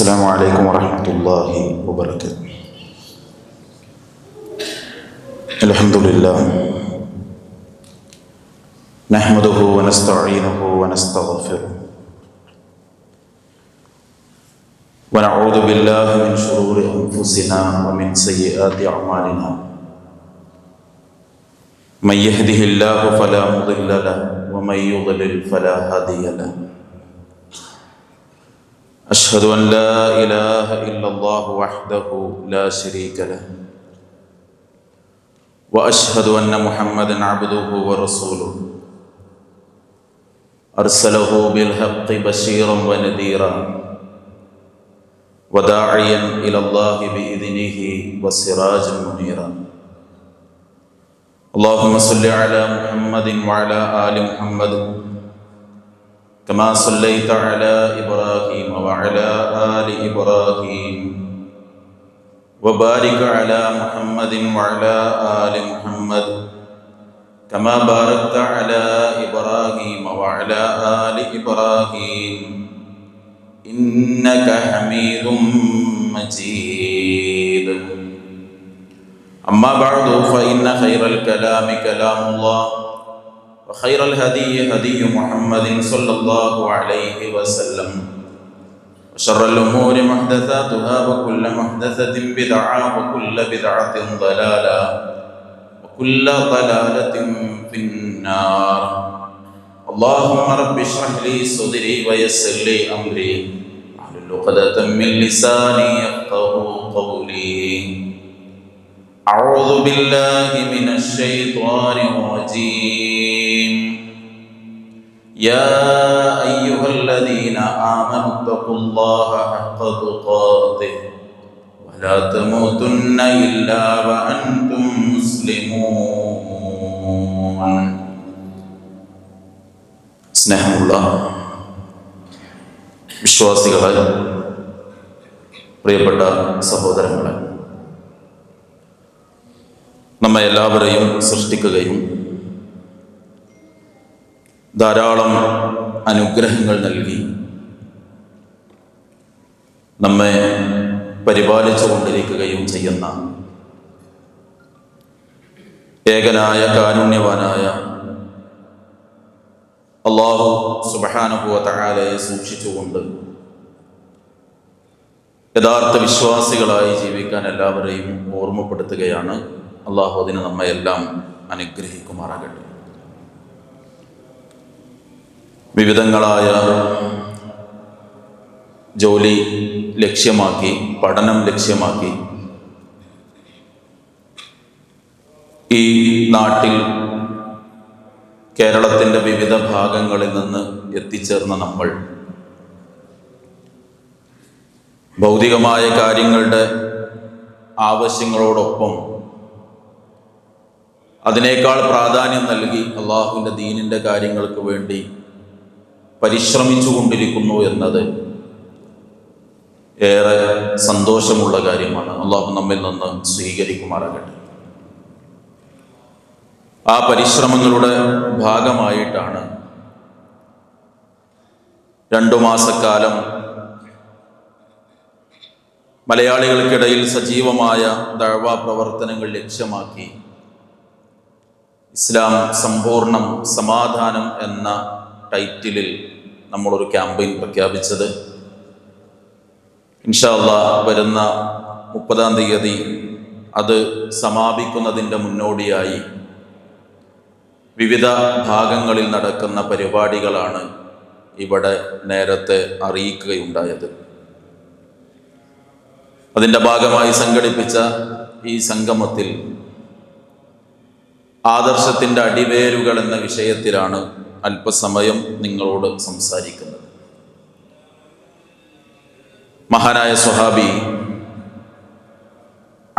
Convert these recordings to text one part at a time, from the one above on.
السلام عليكم ورحمة الله وبركاته. الحمد لله نحمده ونستعينه ونستغفره ونعوذ بالله من شرور أنفسنا ومن سيئات أعمالنا. من يهده الله فلا مضل له ومن يضلل فلا هادي له. أشهد أن لا إله إلا الله وحده لا شريك له وأشهد أن محمدًا عبده ورسوله أرسله بالحق بشيرا ونذيرا وداعيا إلى الله بإذنه وسراجا منيرا. اللهم صل على محمد وعلى آل محمد كما صليت على إبراهيم وعلى آل إبراهيم وبارك على محمد وعلى آل محمد كما باركت على إبراهيم وعلى آل إبراهيم إنك حميد مجيد. أما بعد فإن خير الكلام كلام الله وخير الهدي هدي محمد صلى الله عليه وسلم وشر الأمور محدثاتها وكل محدثة بدعة وكل بدعة ضلالة وكل ضلالة في النار. اللهم رب اشرح لي صدري ويسر لي أمري واحلل عقدة من لساني يفقهوا قولي. أعوذ بالله من الشيطان الرجيم. يا أيها الذين آمنوا اتقوا الله حق تقاته ولا تموتن إلا وأنتم مسلمون. സ്നേഹമുള്ള വിശ്വാസികളെ, പ്രിയപ്പെട്ട സഹോദരങ്ങളെ, നമ്മെ എല്ലാവരെയും സൃഷ്ടിക്കുകയും ധാരാളം അനുഗ്രഹങ്ങൾ നൽകി നമ്മെ പരിപാലിച്ചു കൊണ്ടിരിക്കുകയും ചെയ്യുന്ന ഏകനായ കാരുണ്യവാനായ അല്ലാഹു സുബ്ഹാനഹു വ തആലയെ സൂക്ഷിച്ചുകൊണ്ട് യഥാർത്ഥ വിശ്വാസികളായി ജീവിക്കാൻ എല്ലാവരെയും ഓർമ്മപ്പെടുത്തുകയാണ്. അള്ളാഹു അതിന് നമ്മയെല്ലാം അനുഗ്രഹിക്കുമാറാകട്ടെ. വിവിധങ്ങളായ ജോലി ലക്ഷ്യമാക്കി, പഠനം ലക്ഷ്യമാക്കി ഈ നാട്ടിൽ കേരളത്തിൻ്റെ വിവിധ ഭാഗങ്ങളിൽ നിന്ന് എത്തിച്ചേർന്ന നമ്മൾ ഭൗതികമായ കാര്യങ്ങളുടെ ആവശ്യങ്ങളോടൊപ്പം അതിനേക്കാൾ പ്രാധാന്യം നൽകി അള്ളാഹുവിൻ്റെ ദീനിൻ്റെ കാര്യങ്ങൾക്ക് വേണ്ടി പരിശ്രമിച്ചു കൊണ്ടിരിക്കുന്നു എന്നത് ഏറെ സന്തോഷമുള്ള കാര്യമാണ്. അള്ളാഹു നമ്മിൽ നിന്ന് സ്വീകരിക്കുമാറാകട്ടെ. ആ പരിശ്രമങ്ങളുടെ ഭാഗമായിട്ടാണ് 2 മാസക്കാലം മലയാളികൾക്കിടയിൽ സജീവമായ ദഅ്വാ പ്രവർത്തനങ്ങൾ ലക്ഷ്യമാക്കി ഇസ്ലാം സമ്പൂർണം സമാധാനം എന്ന ടൈറ്റിലിൽ നമ്മളൊരു ക്യാമ്പയിൻ പ്രഖ്യാപിച്ചത്. ഇൻഷാ അല്ലാഹ് വരുന്ന 30-ാം തീയതി അത് സമാപിക്കുന്നതിൻ്റെ മുന്നോടിയായി വിവിധ ഭാഗങ്ങളിൽ നടക്കുന്ന പരിപാടികളാണ് ഇവിടെ നേരത്തെ അറിയിക്കുകയുണ്ടായത്. അതിൻ്റെ ഭാഗമായി സംഘടിപ്പിച്ച ഈ സംഗമത്തിൽ ആദർശത്തിൻ്റെ അടിവേരുകൾ എന്ന വിഷയത്തിലാണ് അല്പസമയം നിങ്ങളോട് സംസാരിക്കുന്നത്. മഹാനായ സ്വഹാബി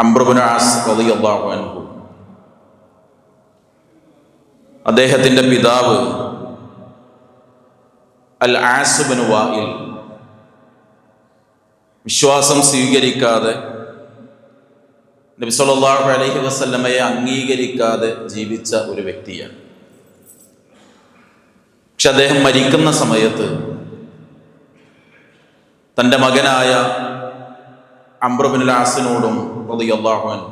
അംർ ഇബ്നു ആസ് റളിയല്ലാഹു അൻഹു, അദ്ദേഹത്തിൻ്റെ പിതാവ് അൽ ആസ് ഇബ്നു വാഇൽ വിശ്വാസം സ്വീകരിക്കാതെ, നബി സല്ലല്ലാഹു അലൈഹി വസല്ലമയെ അംഗീകരിക്കാതെ ജീവിച്ച ഒരു വ്യക്തിയാണ്. പക്ഷെ അദ്ദേഹം മരിക്കുന്ന സമയത്ത് തൻ്റെ മകനായ അംർ ഇബ്നുൽ ആസിനോടും റളിയല്ലാഹു അൻഹു,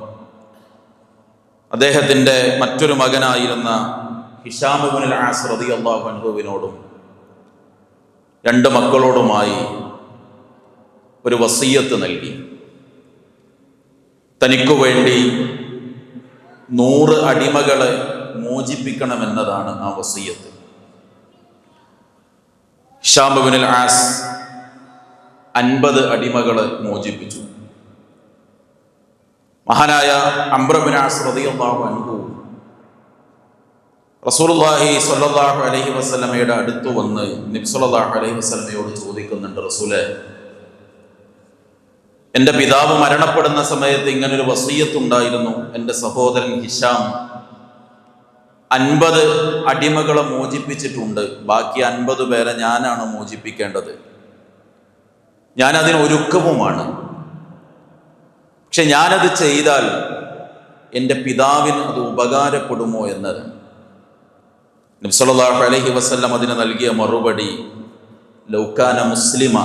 അദ്ദേഹത്തിൻ്റെ മറ്റൊരു മകനായിരുന്ന ഹിശാം ഇബ്നുൽ ആസ് റളിയല്ലാഹു അൻഹുവിനോടും രണ്ട് മക്കളോടുമായി ഒരു വസിയ്യത്ത് നൽകി. തനിക്കു വേണ്ടി 100 അടിമകളെ മോചിപ്പിക്കണമെന്നതാണ് ആ വസിയ്യത്ത്. ഹിശാം ഇബ്നുൽ ആസ് 50 അടിമകളെ മോചിപ്പിച്ചു. മഹാനായ അംർ ഇബ്നുൽ ആസ് റളിയല്ലാഹു അൻഹു റസൂലുള്ളാഹി സ്വല്ലല്ലാഹു അലൈഹി വസല്ലമയുടെ അടുത്ത് വന്ന് നബി സ്വല്ലല്ലാഹു അലൈഹി വസല്ലമയോട് ചോദിക്കുന്നുണ്ട്, റസൂലേ, എൻ്റെ പിതാവ് മരണപ്പെടുന്ന സമയത്ത് ഇങ്ങനൊരു വസിയ്യത്തുണ്ടായിരുന്നു. എൻ്റെ സഹോദരൻ ഹിശാം 50 അടിമകളെ മോചിപ്പിച്ചിട്ടുണ്ട്. ബാക്കി 50 പേരെ ഞാനാണ് മോചിപ്പിക്കേണ്ടത്. ഞാനതിന് ഒരുക്കവുമാണ്. പക്ഷെ ഞാനത് ചെയ്താൽ എൻ്റെ പിതാവിന് അത് ഉപകാരപ്പെടുമോ എന്നത്. നബി സല്ലല്ലാഹു അലൈഹി വസല്ലം അതിന് നൽകിയ മറുപടി, ലൗകാന മുസ്ലിമ,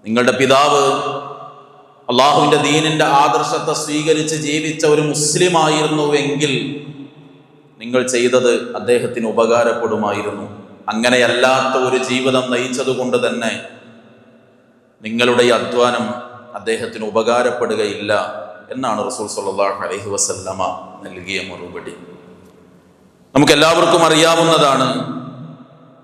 നിങ്ങളുടെ പിതാവ് അള്ളാഹുവിൻ്റെ ദീനിൻ്റെ ആദർശത്തെ സ്വീകരിച്ച് ജീവിച്ച ഒരു മുസ്ലിമായിരുന്നുവെങ്കിൽ നിങ്ങൾ ചെയ്തത് അദ്ദേഹത്തിന് ഉപകാരപ്പെടുമായിരുന്നു. അങ്ങനെയല്ലാത്ത ഒരു ജീവിതം നയിച്ചതുകൊണ്ട് തന്നെ നിങ്ങളുടെ ഈ അധ്വാനം അദ്ദേഹത്തിന് ഉപകാരപ്പെടുകയില്ല എന്നാണ് റസൂൽ സ്വല്ലല്ലാഹു അലൈഹി വസല്ലമ നൽകിയ മറുപടി. നമുക്കെല്ലാവർക്കും അറിയാവുന്നതാണ്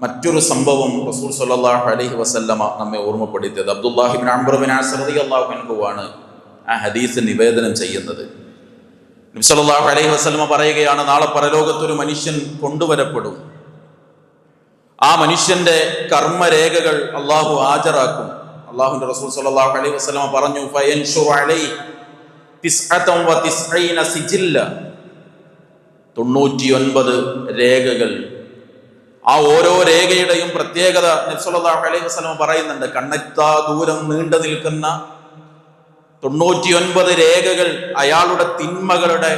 മറ്റൊരു സംഭവം റസൂൽ സ്വല്ലല്ലാഹു അലൈഹി വസല്ലമ നമ്മെ ഓർമ്മപ്പെടുത്തിയത്. അബ്ദുല്ലാഹി ഇബ്നു അംർ ഇബ്നു ആസ് റളിയല്ലാഹു അൻഹുവാണ് ആ ഹദീസ് നിവേദനം ചെയ്യുന്നത്. നബി സല്ലല്ലാഹു അലൈഹി വസല്ലമ പറയുകയാണ്, നാളെ പരലോകത്തൊരു മനുഷ്യൻ കൊണ്ടുവരപ്പെടും. ആ മനുഷ്യന്റെ കർമ്മരേഖകൾ അള്ളാഹു ഹാജരാക്കും. അള്ളാഹുവിന്റെ റസൂൽ സല്ലല്ലാഹു അലൈഹി വസല്ലമ പറഞ്ഞു, ഫയൻഷുറു അലൈഹി 99 സിജില്ല, 99 രേഖകൾ. ആ ഓരോ രേഖയുടെയും പ്രത്യേകത നബി സല്ലല്ലാഹു അലൈഹി വസല്ലമ പറയുന്നുണ്ട്. കണ്ണെത്താ ദൂരം നീണ്ടു നിൽക്കുന്ന 99 രേഖകൾ അയാളുടെ തിന്മകളുടെ,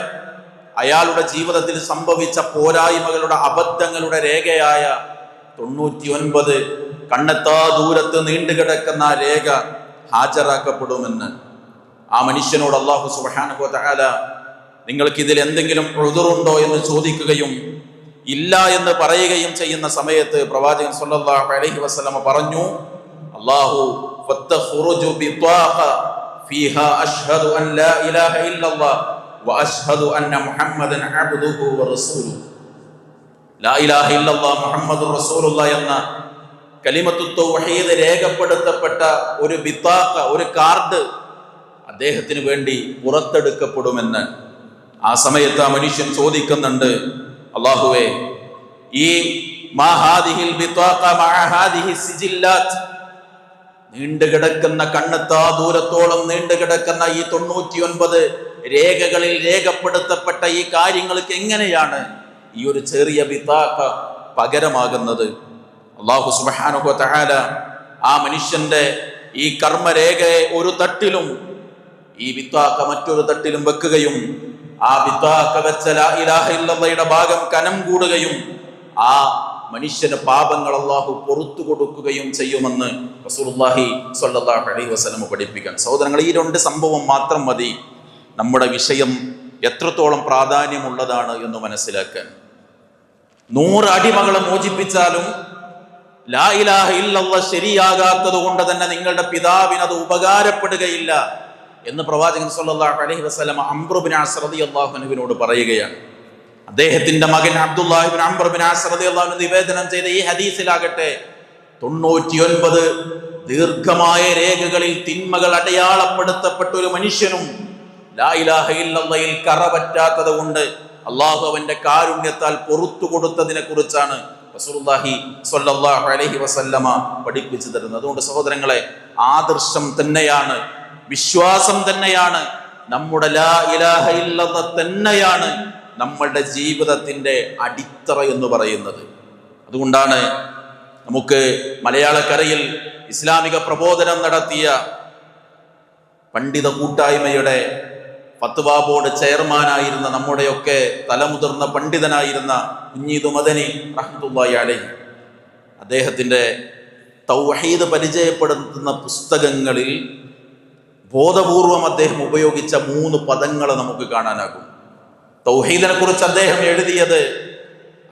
അയാളുടെ ജീവിതത്തിൽ സംഭവിച്ച പോരായ്മകളുടെ, അബദ്ധങ്ങളുടെ രേഖയായ 99 കണ്ണെത്താ ദൂരത്ത് നീണ്ടുകിടക്കുന്ന ആ രേഖ ഹാജരാക്കപ്പെടുമെന്ന് ആ മനുഷ്യനോട് അല്ലാഹു സുബ്ഹാനഹു വ തആല നിങ്ങൾക്ക് ഇതിൽ എന്തെങ്കിലും ഉദ്റുണ്ടോ എന്ന് ചോദിക്കുകയും ഇല്ല എന്ന് പറയുകയും ചെയ്യുന്ന സമയത്ത് പ്രവാചകൻ സല്ലല്ലാഹു അലൈഹി വസല്ലമ പറഞ്ഞു, അല്ലാഹു ഫത്തഖുറുജു ബിത്വാഖ ഫീഹാ അഷ്ഹദു അൻ ലാ ഇലാഹ ഇല്ലല്ലാഹ് വ അഷ്ഹദു അന്ന മുഹമ്മദൻ അബ്ദുഹു വ റസൂലുഹു. ലാ ഇലാഹ ഇല്ലല്ലാഹ് മുഹമ്മദുർ റസൂലുള്ളാഹ് എന്ന കലിമത്തു തൗഹീദ് രേഖപ്പെടുത്തപ്പെട്ട ഒരു ബിത്താഖ, ഒരു കാർഡ് അദ്ദേഹത്തിന് വേണ്ടി പുറത്തെടുക്കപ്പെടുമെന്ന്. ആ സമയത്ത് ആ മനുഷ്യൻ ചോദിക്കുന്നുണ്ട്, അല്ലാഹുവേ, ഈ മാ ഹാദിഹിൽ ബിത്താഖ മഅ ഹാദിഹി സിജില്ലാത്ത്, നീണ്ടുകിടക്കുന്ന കണ്ണെത്താ ദൂരത്തോളം നീണ്ടുകിടക്കുന്ന ഈ 99 രേഖകളിൽ രേഖപ്പെടുത്തപ്പെട്ട ഈ കാര്യങ്ങൾക്ക് എങ്ങനെയാണ് ഈ ഒരു ചെറിയ ബിത്താഖ പകരമാകുന്നത്? അല്ലാഹു സുബ്ഹാനഹു വ തആല ആ മനുഷ്യന്റെ ഈ കർമ്മരേഖയെ ഒരു തട്ടിലും ഈ ബിത്താഖ മറ്റൊരു തട്ടിലും വെക്കുകയും ആ ബിത്താഖ വെച്ച ലാ ഇലാഹ ഇല്ലല്ലാഹയുടെ ഭാഗം കനം കൂടുകയും ആ മനുഷ്യന് പാപങ്ങൾ അല്ലാഹു പുറത്തു കൊടുക്കുകയും ചെയ്യുമെന്ന് റസൂലുള്ളാഹി സ്വല്ലല്ലാഹു അലൈഹി വസല്ലം പഠിപ്പിക്കാൻ. സഹോദരങ്ങൾ, ഈ 2 സംഭവം മാത്രം മതി നമ്മുടെ വിഷയം എത്രത്തോളം പ്രാധാന്യമുള്ളതാണ് എന്ന് മനസ്സിലാക്കാൻ. 100 അടിമകളെ മോചിപ്പിച്ചാലും ലാ ഇലാഹ ഇല്ലല്ലാഹ് ശരിയാകാത്തത് കൊണ്ട് തന്നെ നിങ്ങളുടെ പിതാവിന് അത് ഉപകാരപ്പെടുകയില്ല എന്ന് പ്രവാചകൻ സല്ലല്ലാഹു അലൈഹി വസല്ലം അംർ ഇബ്നു ആസ് റളിയല്ലാഹു അൻഹുവിനോട് പറയുകയാണ്. അദ്ദേഹത്തിന്റെ മകൻ അബ്ദുല്ലാഹി ഇബ്നു അംർ ഇബ്നു ആസ് റളിയല്ലാഹു അൻഹു നിവേദനം ചെയ്ത ഈ ഹദീസിലാകട്ടെ 99 ദീർഘമായ രേഖകളിൽ തിന്മകൾ അടയാളപ്പെടുത്തപ്പെട്ട ഒരു മനുഷ്യനും ലാ ഇലാഹ ഇല്ലല്ലാഹയിൽ കറപറ്റാത്തത് കൊണ്ട് അല്ലാഹു അവന്റെ കാരുണ്യത്താൽ പുറത്തു കൊടുത്തതിനെ കുറിച്ചാണ് റസൂലുള്ളാഹി സ്വല്ലല്ലാഹു അലൈഹി വസല്ലമ പഠിപ്പിച്ചു തരുന്നത്. അതുകൊണ്ട് സഹോദരങ്ങളെ, ആദർശം തന്നെയാണ്, വിശ്വാസം തന്നെയാണ്, നമ്മുടെ ലാ ഇലാഹ ഇല്ലല്ലാഹ് തന്നെയാണ് നമ്മളുടെ ജീവിതത്തിന്റെ അടിത്തറ എന്ന് പറയുന്നത്. അതുകൊണ്ടാണ് നമുക്ക് മലയാളക്കരയിൽ ഇസ്ലാമിക പ്രബോധനം നടത്തിയ പണ്ഡിത കൂട്ടായ്മയുടെ ഫത്വ ബോർഡ് ചെയർമാനായിരുന്ന നമ്മുടെയൊക്കെ തലമുതിർന്ന പണ്ഡിതനായിരുന്ന കുഞ്ഞീദ് മദനി റഹ്മത്തുള്ളാഹി അലൈഹി, അദ്ദേഹത്തിൻ്റെ തൗഹീദ് പരിചയപ്പെടുത്തുന്ന പുസ്തകങ്ങളിൽ ബോധപൂർവം അദ്ദേഹം ഉപയോഗിച്ച 3 പദങ്ങൾ നമുക്ക് കാണാനാകും. തൗഹീദിനെ കുറിച്ച് അദ്ദേഹം എഴുതിയത്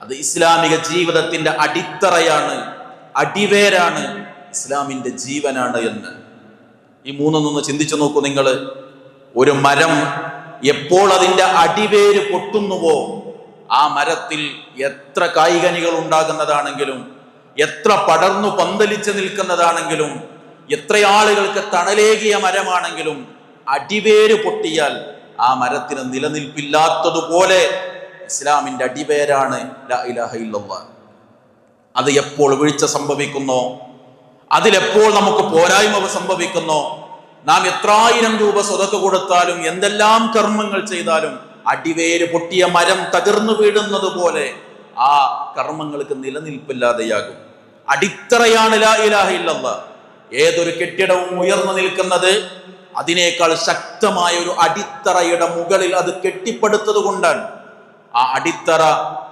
അത് ഇസ്ലാമിക ജീവിതത്തിന്റെ അടിത്തറയാണ്, അടിവേരാണ്, ഇസ്ലാമിന്റെ ജീവനാണ് എന്ന്. ഈ 3 ചിന്തിച്ചു നോക്കൂ നിങ്ങൾ. ഒരു മരം എപ്പോൾ അതിന്റെ അടിവേര് പൊട്ടുന്നുവോ ആ മരത്തിൽ എത്ര കായ്കനികൾ ഉണ്ടാകുന്നതാണെങ്കിലും, എത്ര പടർന്നു പന്തലിച്ച് നിൽക്കുന്നതാണെങ്കിലും, എത്ര ആളുകൾക്ക് തണലേകിയ മരമാണെങ്കിലും അടിവേര് പൊട്ടിയാൽ ആ മരത്തിന് നിലനിൽപ്പില്ലാത്തതുപോലെ ഇസ്ലാമിന്റെ അടിവേരാണ് ലാ ഇലാഹ ഇല്ലല്ലാഹ്. അത് എപ്പോൾ വീഴ്ച സംഭവിക്കുന്നോ, അതിലെപ്പോൾ നമുക്ക് പോരായ്മ സംഭവിക്കുന്നോ, നാം എത്രായിരം രൂപ സ്വതക്ക കൊടുത്താലും എന്തെല്ലാം കർമ്മങ്ങൾ ചെയ്താലും അടിവേര് പൊട്ടിയ മരം തകർന്നു വീഴുന്നത് പോലെ ആ കർമ്മങ്ങൾക്ക് നിലനിൽപ്പില്ലാതെയാകും. അടിത്തറയാണ് ലാ ഇലാഹ ഇല്ലല്ലാഹ്. ഏതൊരു കെട്ടിടവും ഉയർന്നു നിൽക്കുന്നത് അതിനേക്കാൾ ശക്തമായ ഒരു അടിത്തറയുടെ മുകളിൽ അത് കെട്ടിപ്പടുത്തത് കൊണ്ടാണ്. ആ അടിത്തറ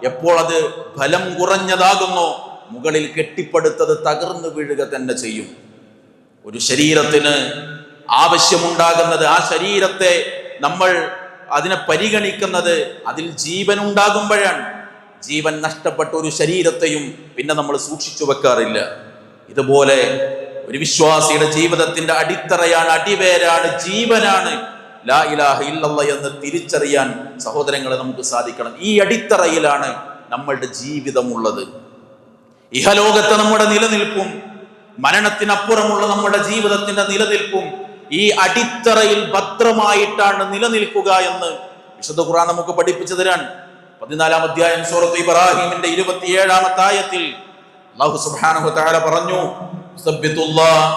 എപ്പോൾ അത് ഫലം കുറഞ്ഞതാകുന്നോ മുകളിൽ കെട്ടിപ്പടുത്തത് തകർന്നു വീഴുക തന്നെ ചെയ്യും. ഒരു ശരീരത്തിന് ആവശ്യമുണ്ടാകുന്നത്, ആ ശരീരത്തെ നമ്മൾ അതിനെ പരിഗണിക്കുന്നത് അതിൽ ജീവൻ ഉണ്ടാകുമ്പോഴാണ്. ജീവൻ നഷ്ടപ്പെട്ട ഒരു ശരീരത്തെയും പിന്നെ നമ്മൾ സൂക്ഷിച്ചു വെക്കാറില്ല. ഇതുപോലെ ഒരു വിശ്വാസിയുടെ ജീവിതത്തിന്റെ അടിത്തറയാണ്, അടിവേരാണ്, ജീവനാണ് ലാ ഇലാഹ ഇല്ലല്ലാഹ് എന്ന് തിരിച്ചറിയാൻ സഹോദരങ്ങളെ നമുക്ക് സാധിക്കണം. ഈ അടിത്തറയിലാണ് നമ്മളുടെ ജീവിതമുള്ളത്. ഇഹലോകത്തെ നമ്മുടെ നിലനിൽപ്പും മരണത്തിനപ്പുറമുള്ള നമ്മുടെ ജീവിതത്തിന്റെ നിലനിൽപ്പും ഈ അടിത്തറയിൽ ഭദ്രമായിട്ടാണ് നിലനിൽക്കുക എന്ന് വിശുദ്ധ ഖുർആൻ നമുക്ക് പഠിപ്പിച്ചു തരാൻ 14-ാം അധ്യായം സൂറത്ത് ഇബ്രാഹിമിന്റെ 27-ാമത്തെ ആയത്തിൽ അല്ലാഹു സുബ്ഹാനഹു വ തആല പറഞ്ഞു, സബ്ബിതുല്ലാഹ്